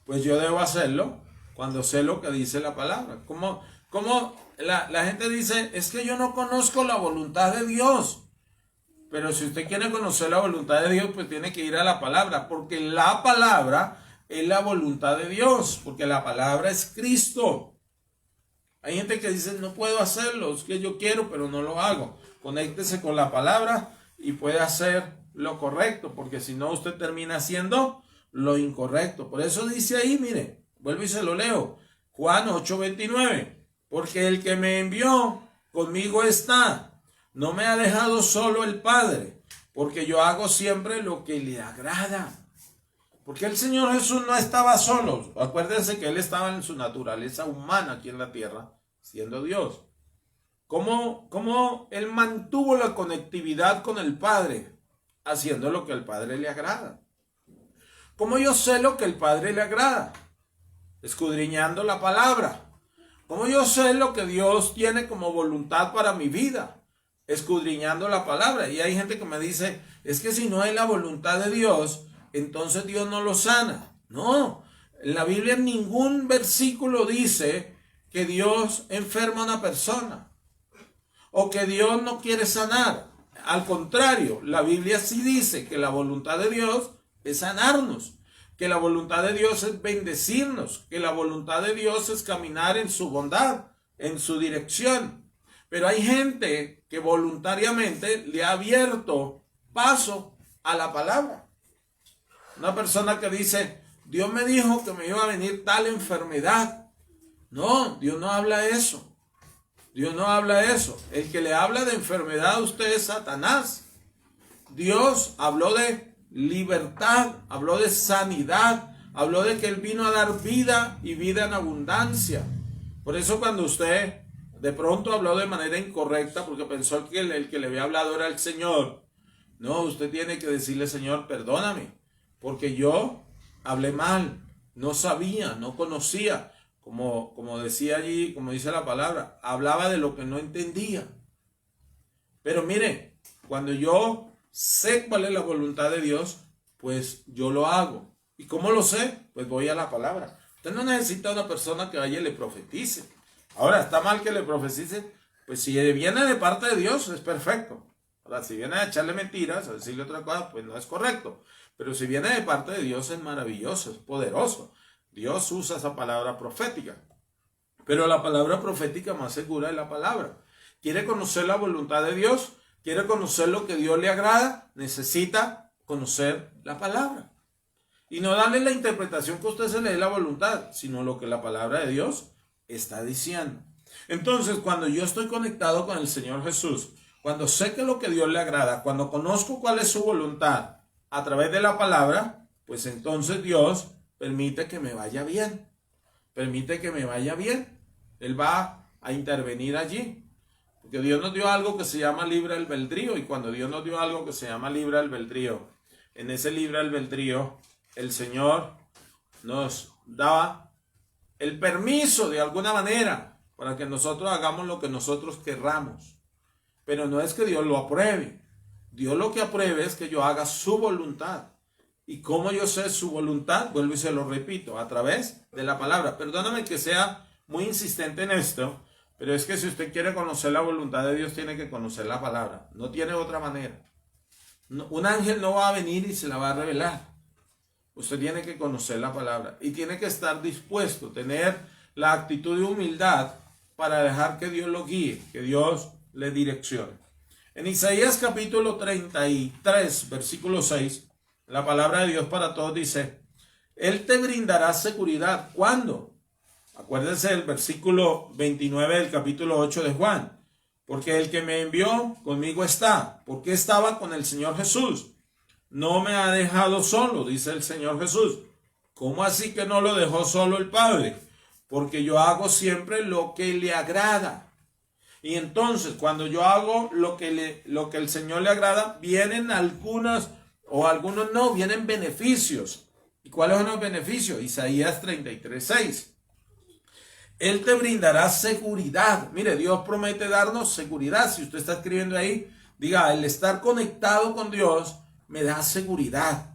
Pues yo debo hacerlo cuando sé lo que dice la palabra. Como la gente dice, es que yo no conozco la voluntad de Dios. Pero si usted quiere conocer la voluntad de Dios, pues tiene que ir a la palabra, porque la palabra es la voluntad de Dios, porque la palabra es Cristo. Hay gente que dice, no puedo hacerlo, es que yo quiero, pero no lo hago. Conéctese con la palabra y puede hacer lo correcto, porque si no, usted termina haciendo lo incorrecto. Por eso dice ahí, mire, vuelvo y se lo leo, Juan 8:29, porque el que me envió conmigo está. No me ha dejado solo el Padre, porque yo hago siempre lo que le agrada. Porque el Señor Jesús no estaba solo. Acuérdense que Él estaba en su naturaleza humana aquí en la tierra, siendo Dios. ¿Cómo Él mantuvo la conectividad con el Padre? Haciendo lo que al Padre le agrada. ¿Cómo yo sé lo que al Padre le agrada? Escudriñando la palabra. ¿Cómo yo sé lo que Dios tiene como voluntad para mi vida? Escudriñando la palabra. Y hay gente que me dice, es que si no hay la voluntad de Dios, entonces Dios no lo sana. No, en la Biblia en ningún versículo dice que Dios enferma a una persona o que Dios no quiere sanar. Al contrario, la Biblia sí dice que la voluntad de Dios es sanarnos, que la voluntad de Dios es bendecirnos, que la voluntad de Dios es caminar en su bondad, en su dirección. Pero hay gente que voluntariamente le ha abierto paso a la palabra. Una persona que dice, Dios me dijo que me iba a venir tal enfermedad. No, Dios no habla eso. Dios no habla eso. El que le habla de enfermedad a usted es Satanás. Dios habló de libertad, habló de sanidad, habló de que Él vino a dar vida y vida en abundancia. Por eso cuando usted de pronto habló de manera incorrecta porque pensó que el que le había hablado era el Señor. No, usted tiene que decirle, Señor, perdóname, porque yo hablé mal, no sabía, no conocía, como decía allí, como dice la palabra, hablaba de lo que no entendía. Pero mire, cuando yo sé cuál es la voluntad de Dios, pues yo lo hago. ¿Y cómo lo sé? Pues voy a la palabra. Usted no necesita una persona que vaya y le profetice. Ahora, ¿está mal que le profetice? Pues si viene de parte de Dios, es perfecto. Ahora, si viene a echarle mentiras, a decirle otra cosa, pues no es correcto. Pero si viene de parte de Dios, es maravilloso, es poderoso. Dios usa esa palabra profética. Pero la palabra profética más segura es la palabra. ¿Quiere conocer la voluntad de Dios? ¿Quiere conocer lo que Dios le agrada? Necesita conocer la palabra. Y no darle la interpretación que usted se le dé la voluntad, sino lo que la palabra de Dios está diciendo. Entonces, cuando yo estoy conectado con el Señor Jesús, cuando sé que lo que Dios le agrada, cuando conozco cuál es su voluntad a través de la palabra, pues entonces Dios permite que me vaya bien. Permite que me vaya bien. Él va a intervenir allí. Porque Dios nos dio algo que se llama libre albedrío. Y cuando Dios nos dio algo que se llama libre albedrío, en ese libre albedrío, el Señor nos daba el permiso de alguna manera para que nosotros hagamos lo que nosotros querramos. Pero no es que Dios lo apruebe. Dios lo que apruebe es que yo haga su voluntad. ¿Y cómo yo sé su voluntad? Vuelvo y se lo repito, a través de la palabra. Perdóname que sea muy insistente en esto, pero es que si usted quiere conocer la voluntad de Dios, tiene que conocer la palabra. No tiene otra manera. Un ángel no va a venir y se la va a revelar. Usted tiene que conocer la palabra y tiene que estar dispuesto, tener la actitud de humildad para dejar que Dios lo guíe, que Dios le direccione. En Isaías capítulo 33, versículo 6, la palabra de Dios para todos dice, Él te brindará seguridad. ¿Cuándo? Acuérdense del versículo 29 del capítulo 8 de Juan. porque el que me envió conmigo está. Porque estaba con el Señor Jesús. No me ha dejado solo, dice el Señor Jesús. ¿Cómo así que no lo dejó solo el Padre? Porque yo hago siempre lo que le agrada. Y entonces, cuando yo hago lo que el Señor le agrada, vienen algunos no, vienen beneficios. ¿Y cuáles son los beneficios? Isaías 33:6. Él te brindará seguridad. Mire, Dios promete darnos seguridad. Si usted está escribiendo ahí, diga, el estar conectado con Dios me da seguridad.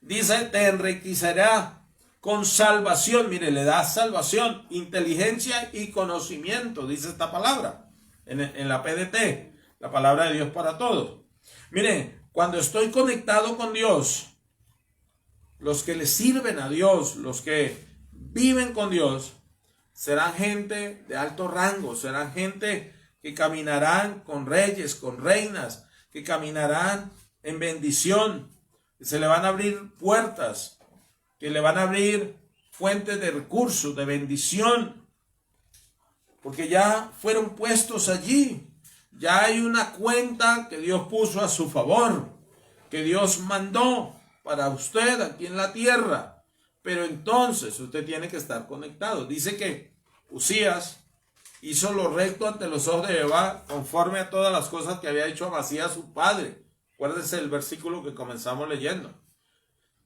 Dice, te enriquecerá con salvación. Mire, le da salvación, inteligencia y conocimiento, dice esta palabra en la PDT, la palabra de Dios para todos. Mire, cuando estoy conectado con Dios, los que le sirven a Dios, los que viven con Dios, serán gente de alto rango, serán gente que caminarán con reyes, con reinas, que caminarán en bendición, que se le van a abrir puertas, que le van a abrir fuentes de recursos, de bendición, porque ya fueron puestos allí. Ya hay una cuenta que Dios puso a su favor, que Dios mandó para usted aquí en la tierra. Pero entonces usted tiene que estar conectado. Dice que Usías hizo lo recto ante los ojos de Jehová, conforme a todas las cosas que había hecho Amasías su padre. Acuérdense el versículo que comenzamos leyendo.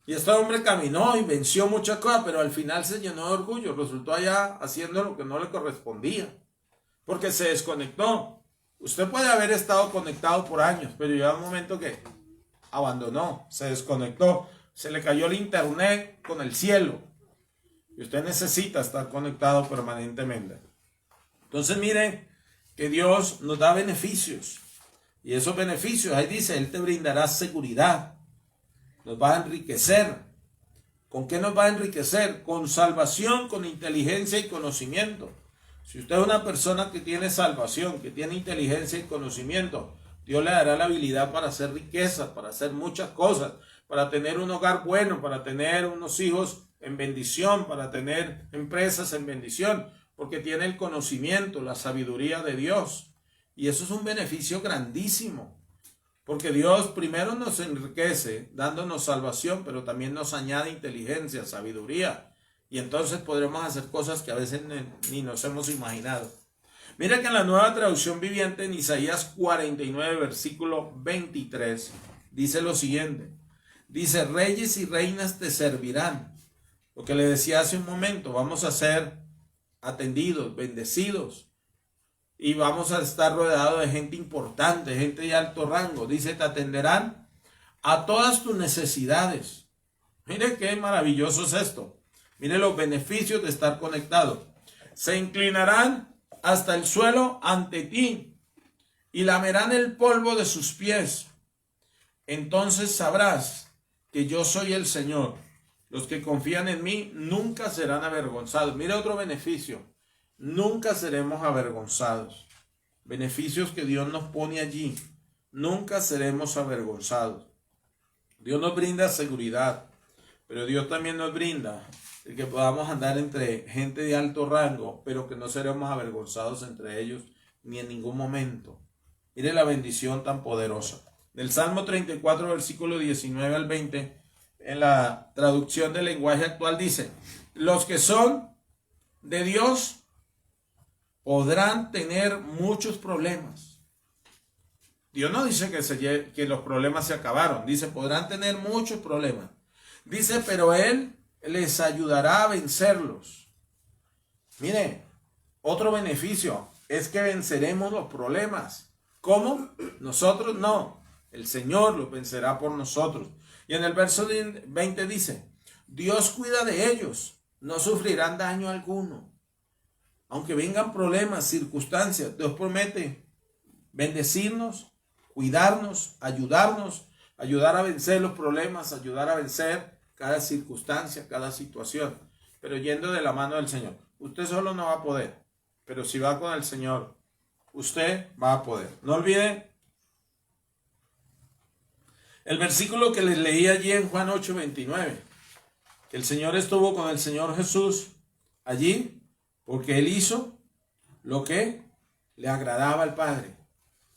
Y este hombre caminó y venció muchas cosas, pero al final se llenó de orgullo. Resultó allá haciendo lo que no le correspondía, porque se desconectó. Usted puede haber estado conectado por años, pero llegó un momento que abandonó, se desconectó, se le cayó el internet con el cielo. Y usted necesita estar conectado permanentemente. Entonces mire que Dios nos da beneficios. Y esos beneficios, ahí dice, Él te brindará seguridad. Nos va a enriquecer. ¿Con qué nos va a enriquecer? Con salvación, con inteligencia y conocimiento. Si usted es una persona que tiene salvación, que tiene inteligencia y conocimiento, Dios le dará la habilidad para hacer riqueza, para hacer muchas cosas, para tener un hogar bueno, para tener unos hijos en bendición, para tener empresas en bendición, porque tiene el conocimiento, la sabiduría de Dios. Y eso es un beneficio grandísimo, porque Dios primero nos enriquece dándonos salvación, pero también nos añade inteligencia, sabiduría. Y entonces podremos hacer cosas que a veces ni nos hemos imaginado. Mira que en la Nueva Traducción Viviente, en Isaías 49, versículo 23, dice lo siguiente. Dice, reyes y reinas te servirán. Lo que le decía hace un momento, vamos a ser atendidos, bendecidos. Y vamos a estar rodeados de gente importante, gente de alto rango. Dice, te atenderán a todas tus necesidades. Mire qué maravilloso es esto. Mire los beneficios de estar conectado. Se inclinarán hasta el suelo ante ti y lamerán el polvo de sus pies. Entonces sabrás que yo soy el Señor. Los que confían en mí nunca serán avergonzados. Mire otro beneficio. Nunca seremos avergonzados. Beneficios que Dios nos pone allí. Nunca seremos avergonzados. Dios nos brinda seguridad, pero Dios también nos brinda el que podamos andar entre gente de alto rango, pero que no seremos avergonzados entre ellos ni en ningún momento. Mire la bendición tan poderosa. Del Salmo 34, versículo 19 al 20, en la traducción del lenguaje actual dice, los que son de Dios podrán tener muchos problemas. Dios no dice que los problemas se acabaron, dice podrán tener muchos problemas. Dice, pero Él les ayudará a vencerlos. Mire, otro beneficio es que venceremos los problemas. ¿Cómo? Nosotros no. El Señor los vencerá por nosotros. Y en el verso 20 dice, Dios cuida de ellos, no sufrirán daño alguno. Aunque vengan problemas, circunstancias, Dios promete bendecirnos, cuidarnos, ayudar a vencer los problemas, ayudar a vencer cada circunstancia, cada situación, pero yendo de la mano del Señor. Usted solo no va a poder, pero si va con el Señor, usted va a poder. No olvide el versículo que les leí allí en Juan 8:29, que el Señor estuvo con el Señor Jesús allí, porque Él hizo lo que le agradaba al Padre.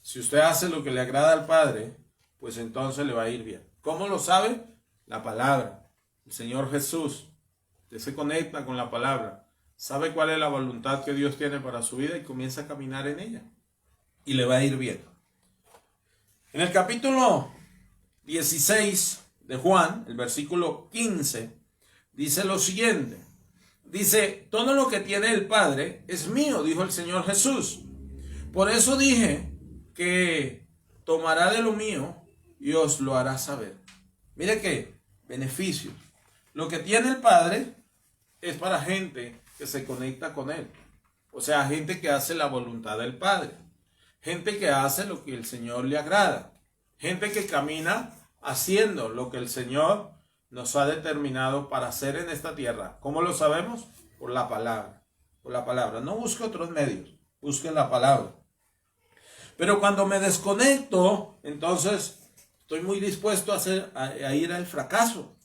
Si usted hace lo que le agrada al Padre, pues entonces le va a ir bien. ¿Cómo lo sabe? La palabra. El Señor Jesús. Usted se conecta con la palabra. Sabe cuál es la voluntad que Dios tiene para su vida y comienza a caminar en ella. Y le va a ir bien. En el capítulo 16 de Juan, el versículo 15, dice lo siguiente. Dice, todo lo que tiene el Padre es mío, dijo el Señor Jesús. Por eso dije que tomará de lo mío y os lo hará saber. Mire qué beneficio. Lo que tiene el Padre es para gente que se conecta con Él. O sea, gente que hace la voluntad del Padre. Gente que hace lo que el Señor le agrada. Gente que camina haciendo lo que el Señor nos ha determinado para hacer en esta tierra. ¿Cómo lo sabemos? Por la palabra. Por la palabra. No busque otros medios. Busque la palabra. Pero cuando me desconecto, entonces estoy muy dispuesto a ir al fracaso.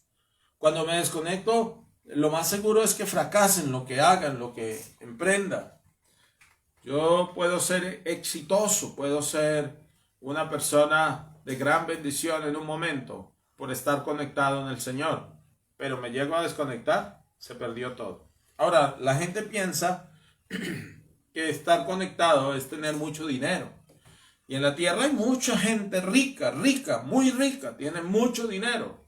Cuando me desconecto, lo más seguro es que fracasen lo que hagan, lo que emprendan. Yo puedo ser exitoso, puedo ser una persona de gran bendición en un momento por estar conectado en el Señor. Pero me llego a desconectar, se perdió todo. Ahora, la gente piensa que estar conectado es tener mucho dinero. Y en la tierra hay mucha gente rica, muy rica, tienen mucho dinero.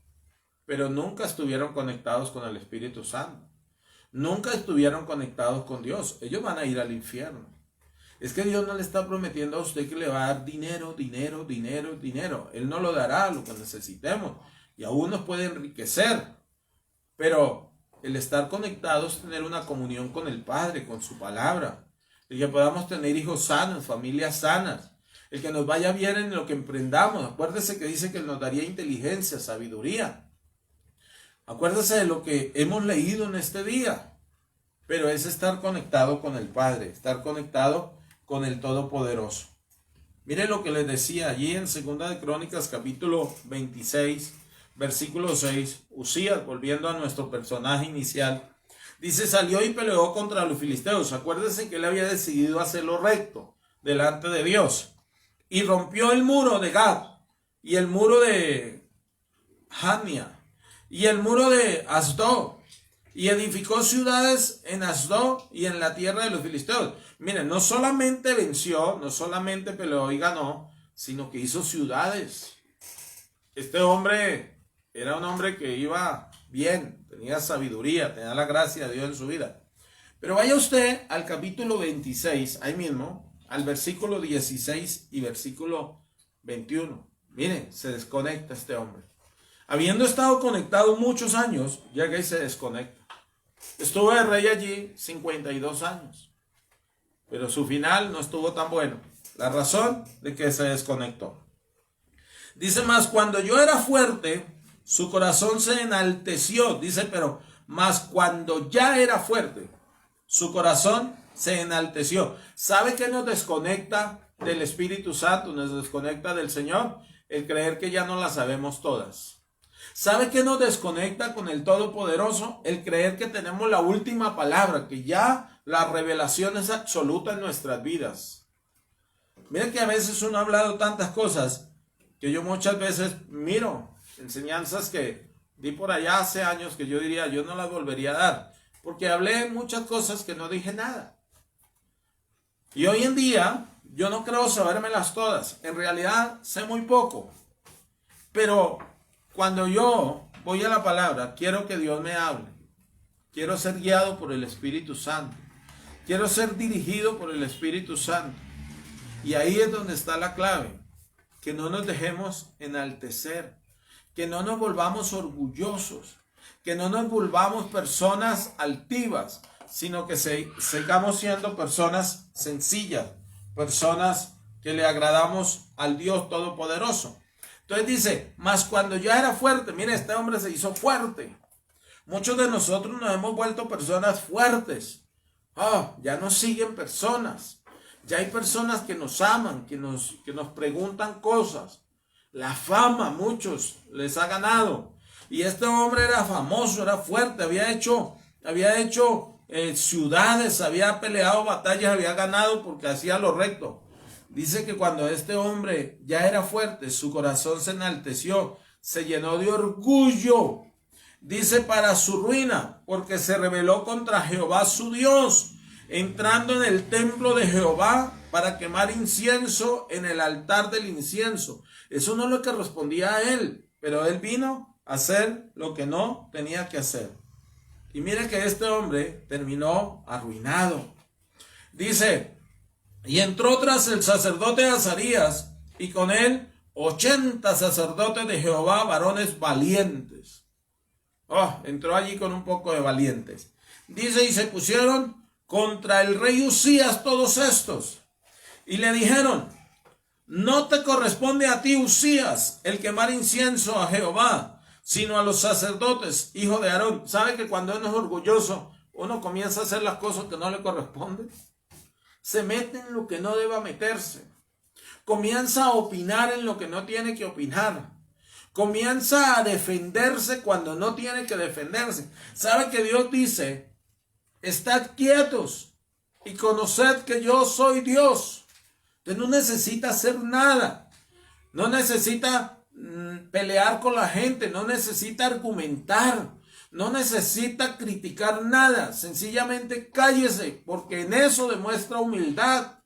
Pero nunca estuvieron conectados con el Espíritu Santo. Nunca estuvieron conectados con Dios. Ellos van a ir al infierno. Es que Dios no le está prometiendo a usted que le va a dar dinero. Él no lo dará lo que necesitemos. Y aún nos puede enriquecer. Pero el estar conectados es tener una comunión con el Padre, con su palabra. El que podamos tener hijos sanos, familias sanas. El que nos vaya bien en lo que emprendamos. Acuérdese que dice que Él nos daría inteligencia, sabiduría. Acuérdese de lo que hemos leído en este día. Pero es estar conectado con el Padre, estar conectado con el Todopoderoso. Mire lo que les decía allí en 2 de Crónicas, capítulo 26, versículo 6. Usías, volviendo a nuestro personaje inicial, dice, salió y peleó contra los filisteos. Acuérdense que él había decidido hacer lo recto delante de Dios. Y rompió el muro de Gad, y el muro de Jania, y el muro de Asdod, y edificó ciudades en Asdod y en la tierra de los filisteos. Miren, no solamente venció, no solamente peleó y ganó, sino que hizo ciudades. Este hombre era un hombre que iba bien, tenía sabiduría, tenía la gracia de Dios en su vida. Pero vaya usted al capítulo 26, ahí mismo, al versículo 16 y versículo 21. Miren, se desconecta este hombre. Habiendo estado conectado muchos años, llega y se desconecta. Estuvo de rey allí 52 años. Pero su final no estuvo tan bueno. La razón de que se desconectó. Dice más, cuando yo era fuerte, su corazón se enalteció. Dice, pero más cuando ya era fuerte, su corazón se enalteció. ¿Sabe qué nos desconecta del Espíritu Santo? Nos desconecta del Señor. El creer que ya no las sabemos todas. ¿Sabe qué nos desconecta con el Todopoderoso? El creer que tenemos la última palabra, que ya la revelación es absoluta en nuestras vidas. Miren que a veces uno ha hablado tantas cosas que yo muchas veces miro enseñanzas que di por allá hace años que yo diría, yo no las volvería a dar, porque hablé muchas cosas que no dije nada. Y hoy en día yo no creo sabérmelas todas, en realidad sé muy poco, pero cuando yo voy a la palabra, quiero que Dios me hable. Quiero ser guiado por el Espíritu Santo. Quiero ser dirigido por el Espíritu Santo. Y ahí es donde está la clave. Que no nos dejemos enaltecer. Que no nos volvamos orgullosos. Que no nos volvamos personas altivas. Sino que sigamos siendo personas sencillas. Personas que le agradamos al Dios Todopoderoso. Entonces dice, mas cuando ya era fuerte, mire, este hombre se hizo fuerte. Muchos de nosotros nos hemos vuelto personas fuertes. Ya nos siguen personas. Ya hay personas que nos aman, que nos preguntan cosas. La fama, muchos les ha ganado. Y este hombre era famoso, era fuerte, había hecho ciudades, había peleado batallas, había ganado porque hacía lo recto. Dice que cuando este hombre ya era fuerte, su corazón se enalteció, se llenó de orgullo. Dice para su ruina, porque se rebeló contra Jehová su Dios, entrando en el templo de Jehová para quemar incienso en el altar del incienso. Eso no le correspondía a él, pero él vino a hacer lo que no tenía que hacer. Y mire que este hombre terminó arruinado. Dice, y entró tras el sacerdote Azarías, y con él 80 sacerdotes de Jehová, varones valientes. Entró allí con un poco de valientes. Dice, y se pusieron contra el rey Usías todos estos, y le dijeron, no te corresponde a ti, Usías, el quemar incienso a Jehová, sino a los sacerdotes, hijo de Aarón. ¿Sabe que cuando uno es orgulloso, uno comienza a hacer las cosas que no le corresponden? Se mete en lo que no deba meterse. Comienza a opinar en lo que no tiene que opinar. Comienza a defenderse cuando no tiene que defenderse. ¿Sabe que Dios dice, estad quietos y conoced que yo soy Dios? Usted no necesita hacer nada. No necesita pelear con la gente. No necesita argumentar. No necesita criticar nada. Sencillamente cállese, porque en eso demuestra humildad.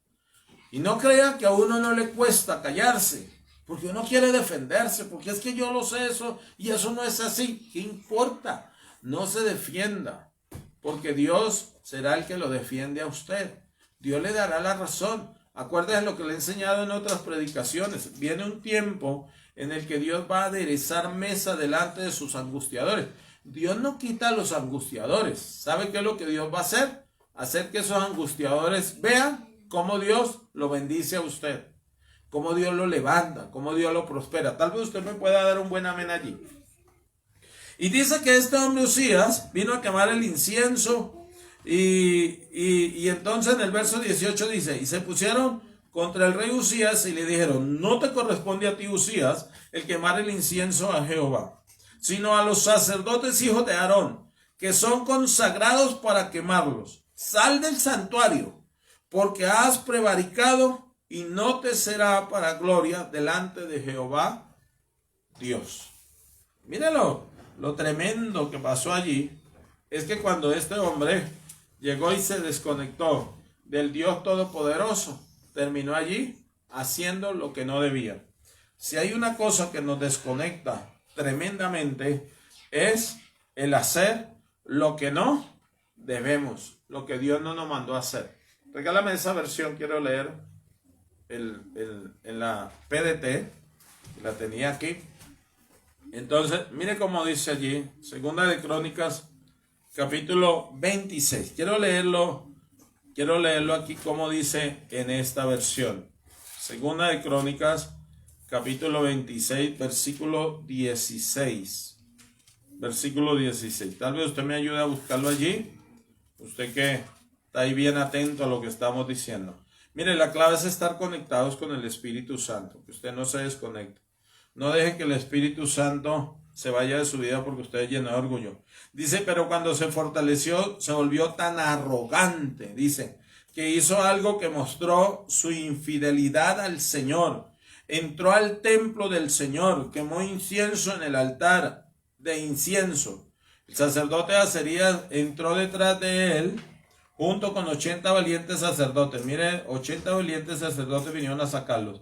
Y no crea que a uno no le cuesta callarse, porque uno quiere defenderse, porque es que yo lo sé eso y eso no es así. ¿Qué importa? No se defienda, porque Dios será el que lo defiende a usted. Dios le dará la razón. Acuérdese lo que le he enseñado en otras predicaciones. Viene un tiempo en el que Dios va a aderezar mesa delante de sus angustiadores. Dios no quita a los angustiadores. ¿Sabe qué es lo que Dios va a hacer? Hacer que esos angustiadores vean cómo Dios lo bendice a usted, cómo Dios lo levanta, cómo Dios lo prospera. Tal vez usted me pueda dar un buen amén allí. Y dice que este hombre Usías vino a quemar el incienso y entonces en el verso 18 dice, y se pusieron contra el rey Usías y le dijeron, no te corresponde a ti, Usías, el quemar el incienso a Jehová, sino a los sacerdotes hijos de Aarón, que son consagrados para quemarlos. Sal del santuario, porque has prevaricado y no te será para gloria delante de Jehová Dios. Míralo, lo tremendo que pasó allí es que cuando este hombre llegó y se desconectó del Dios Todopoderoso, terminó allí haciendo lo que no debía. Si hay una cosa que nos desconecta tremendamente, es el hacer lo que no debemos, lo que Dios no nos mandó a hacer. Regálame esa versión, quiero leer en la PDT, la tenía aquí. Entonces, mire cómo dice allí, Segunda de Crónicas, capítulo 26. Quiero leerlo aquí como dice en esta versión. Segunda de Crónicas, capítulo 26, versículo 16. Versículo 16. Tal vez usted me ayude a buscarlo allí. Usted que está ahí bien atento a lo que estamos diciendo. Mire, la clave es estar conectados con el Espíritu Santo, que usted no se desconecte. No deje que el Espíritu Santo se vaya de su vida porque usted es lleno de orgullo. Dice, pero cuando se fortaleció, se volvió tan arrogante, dice, que hizo algo que mostró su infidelidad al Señor. Entró al templo del Señor, quemó incienso en el altar de incienso. El sacerdote Azarías entró detrás de él, junto con 80 valientes sacerdotes. Mire, 80 valientes sacerdotes vinieron a sacarlos.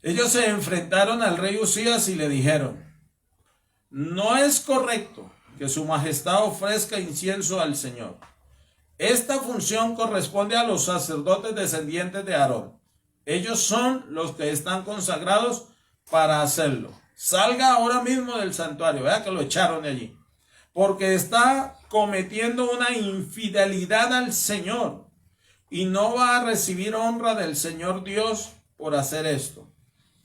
Ellos se enfrentaron al rey Usías y le dijeron, no es correcto que su majestad ofrezca incienso al Señor. Esta función corresponde a los sacerdotes descendientes de Aarón. Ellos son los que están consagrados para hacerlo. Salga ahora mismo del santuario. Vea que lo echaron de allí. Porque está cometiendo una infidelidad al Señor. Y no va a recibir honra del Señor Dios por hacer esto.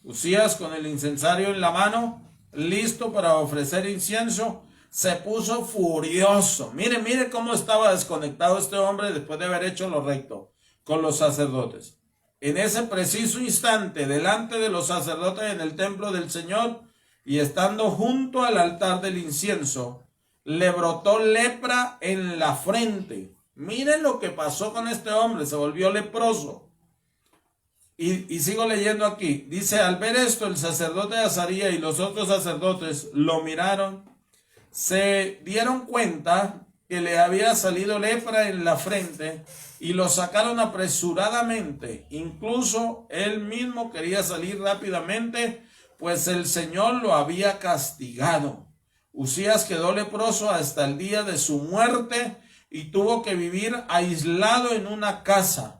Usías, con el incensario en la mano, listo para ofrecer incienso, se puso furioso. Mire cómo estaba desconectado este hombre después de haber hecho lo recto con los sacerdotes. En ese preciso instante, delante de los sacerdotes en el templo del Señor y estando junto al altar del incienso, le brotó lepra en la frente. Miren lo que pasó con este hombre, se volvió leproso. Y sigo leyendo aquí. Dice, al ver esto, el sacerdote Azarías y los otros sacerdotes lo miraron, se dieron cuenta que le había salido lepra en la frente y lo sacaron apresuradamente. Incluso él mismo quería salir rápidamente, pues el Señor lo había castigado. Usías quedó leproso hasta el día de su muerte y tuvo que vivir aislado en una casa.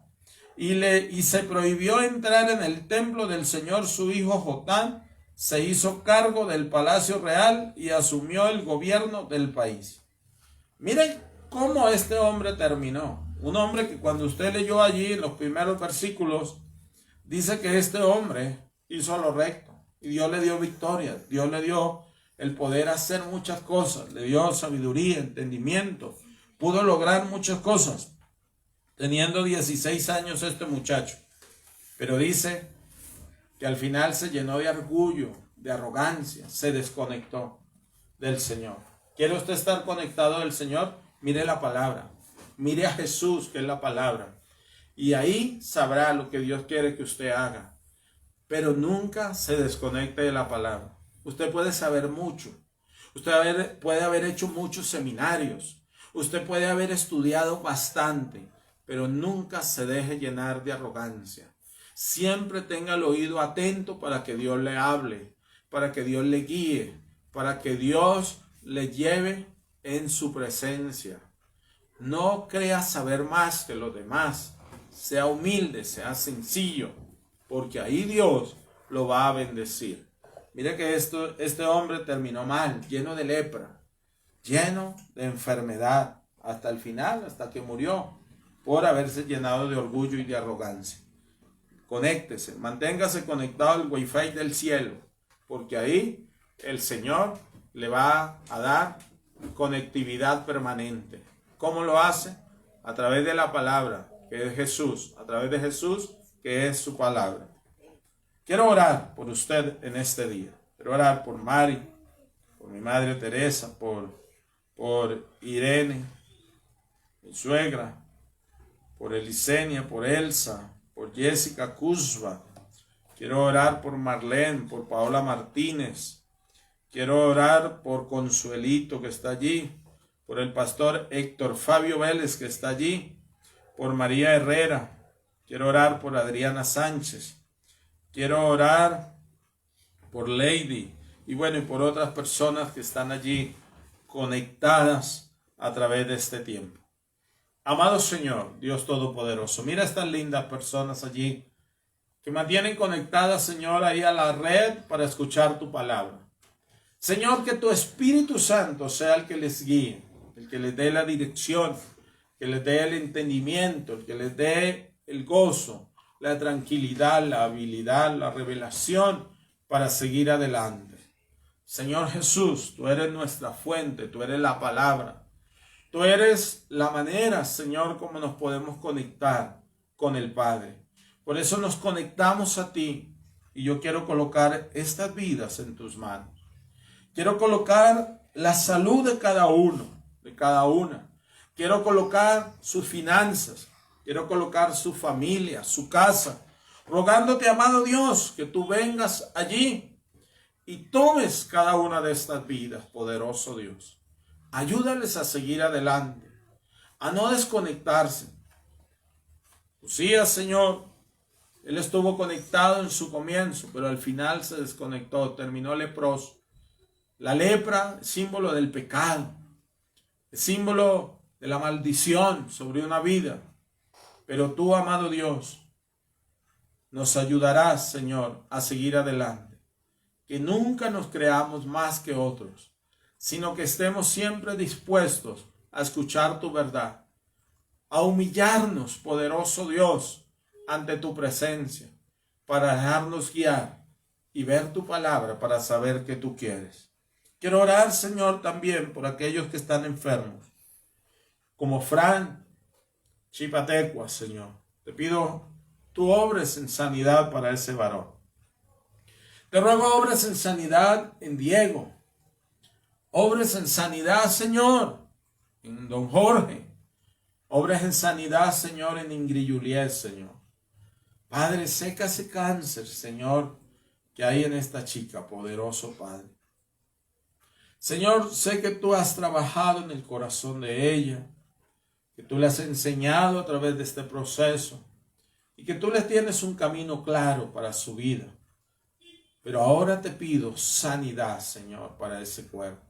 Y se prohibió entrar en el templo del Señor. Su hijo Jotán se hizo cargo del palacio real y asumió el gobierno del país. Miren cómo este hombre terminó. Un hombre que cuando usted leyó allí en los primeros versículos, dice que este hombre hizo lo recto y Dios le dio victoria. Dios le dio el poder hacer muchas cosas, le dio sabiduría, entendimiento, pudo lograr muchas cosas. Teniendo 16 años este muchacho, pero dice que al final se llenó de orgullo, de arrogancia, se desconectó del Señor. ¿Quiere usted estar conectado del Señor? Mire la palabra, mire a Jesús, que es la palabra, y ahí sabrá lo que Dios quiere que usted haga, pero nunca se desconecte de la palabra. Usted puede saber mucho, usted puede haber hecho muchos seminarios, usted puede haber estudiado bastante, pero nunca se deje llenar de arrogancia. Siempre tenga el oído atento para que Dios le hable, para que Dios le guíe, para que Dios le lleve en su presencia. No crea saber más que los demás. Sea humilde, sea sencillo, porque ahí Dios lo va a bendecir. Mire que este hombre terminó mal, lleno de lepra, lleno de enfermedad, hasta el final, hasta que murió, por haberse llenado de orgullo y de arrogancia. Conéctese, manténgase conectado al Wi-Fi del cielo, porque ahí el Señor le va a dar conectividad permanente. ¿Cómo lo hace? A través de la palabra, que es Jesús, a través de Jesús, que es su palabra. Quiero orar por usted en este día. Quiero orar por Mari, por mi madre Teresa, por Irene, mi suegra, por Elisenia, por Elsa, por Jessica Cusba. Quiero orar por Marlene, por Paola Martínez. Quiero orar por Consuelito, que está allí, por el pastor Héctor Fabio Vélez, que está allí, por María Herrera. Quiero orar por Adriana Sánchez. Quiero orar por Lady y bueno, y por otras personas que están allí conectadas a través de este tiempo. Amado Señor, Dios Todopoderoso, mira estas lindas personas allí que mantienen conectadas, Señor, ahí a la red para escuchar tu palabra. Señor, que tu Espíritu Santo sea el que les guíe, el que les dé la dirección, que les dé el entendimiento, el que les dé el gozo, la tranquilidad, la habilidad, la revelación para seguir adelante. Señor Jesús, tú eres nuestra fuente, tú eres la palabra. Tú eres la manera, Señor, como nos podemos conectar con el Padre. Por eso nos conectamos a ti y yo quiero colocar estas vidas en tus manos. Quiero colocar la salud de cada uno, de cada una. Quiero colocar sus finanzas, quiero colocar su familia, su casa, rogándote, amado Dios, que tú vengas allí y tomes cada una de estas vidas, poderoso Dios. Ayúdales a seguir adelante, a no desconectarse. Usías, Señor, él estuvo conectado en su comienzo, pero al final se desconectó, terminó leproso. La lepra es símbolo del pecado, es símbolo de la maldición sobre una vida. Pero tú, amado Dios, nos ayudarás, Señor, a seguir adelante. Que nunca nos creamos más que otros, sino que estemos siempre dispuestos a escuchar tu verdad, a humillarnos, poderoso Dios, ante tu presencia, para dejarnos guiar y ver tu palabra para saber qué tú quieres. Quiero orar, Señor, también por aquellos que están enfermos, como Fran Chipatecua, Señor. Te pido, tú obres en sanidad para ese varón. Te ruego obres en sanidad en Diego. Obres en sanidad, Señor, en don Jorge. Obres en sanidad, Señor, en Ingrid Juliet, Señor. Padre, seca ese cáncer, Señor, que hay en esta chica, poderoso Padre. Señor, sé que tú has trabajado en el corazón de ella, que tú le has enseñado a través de este proceso y que tú le tienes un camino claro para su vida. Pero ahora te pido sanidad, Señor, para ese cuerpo.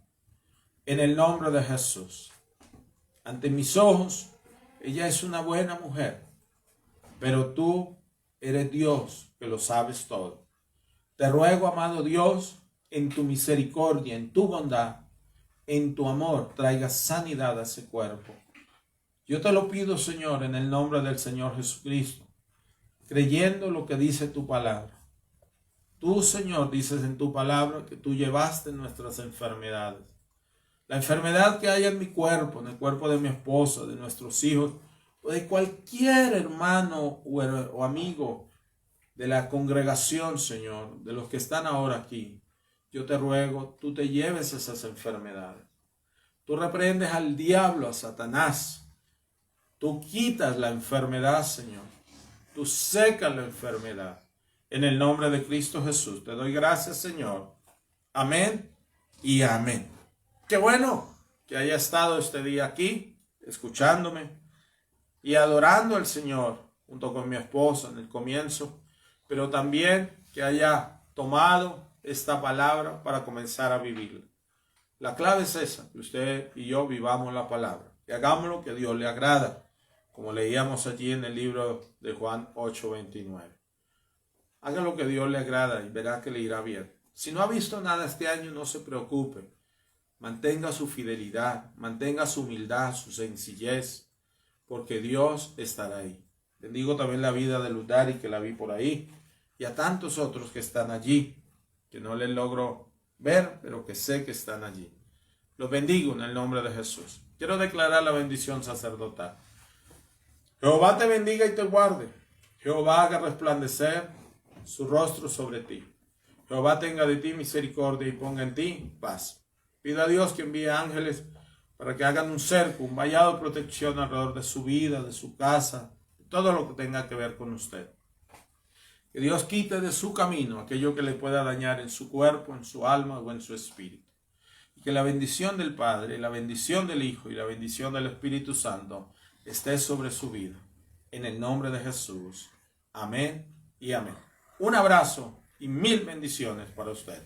En el nombre de Jesús. Ante mis ojos, ella es una buena mujer, pero tú eres Dios que lo sabes todo. Te ruego, amado Dios, en tu misericordia, en tu bondad, en tu amor, traiga sanidad a ese cuerpo. Yo te lo pido, Señor, en el nombre del Señor Jesucristo, creyendo lo que dice tu palabra. Tú, Señor, dices en tu palabra que tú llevaste nuestras enfermedades. La enfermedad que hay en mi cuerpo, en el cuerpo de mi esposa, de nuestros hijos, o de cualquier hermano o amigo de la congregación, Señor, de los que están ahora aquí, yo te ruego, tú te lleves esas enfermedades. Tú reprendes al diablo, a Satanás. Tú quitas la enfermedad, Señor. Tú secas la enfermedad. En el nombre de Cristo Jesús. Te doy gracias, Señor. Amén y amén. Qué bueno que haya estado este día aquí, escuchándome y adorando al Señor junto con mi esposa en el comienzo, pero también que haya tomado esta palabra para comenzar a vivirla. La clave es esa, que usted y yo vivamos la palabra, que hagamos lo que Dios le agrada, como leíamos allí en el libro de Juan 8:29. Haga lo que Dios le agrada y verá que le irá bien. Si no ha visto nada este año, no se preocupe. Mantenga su fidelidad, mantenga su humildad, su sencillez, porque Dios estará ahí. Bendigo también la vida de Ludari, que la vi por ahí, y a tantos otros que están allí, que no les logro ver, pero que sé que están allí. Los bendigo en el nombre de Jesús. Quiero declarar la bendición sacerdotal. Jehová te bendiga y te guarde. Jehová haga resplandecer su rostro sobre ti. Jehová tenga de ti misericordia y ponga en ti paz. Pida a Dios que envíe ángeles para que hagan un cerco, un vallado de protección alrededor de su vida, de su casa, de todo lo que tenga que ver con usted. Que Dios quite de su camino aquello que le pueda dañar en su cuerpo, en su alma o en su espíritu. Y que la bendición del Padre, la bendición del Hijo y la bendición del Espíritu Santo esté sobre su vida. En el nombre de Jesús. Amén y amén. Un abrazo y 1000 bendiciones para usted.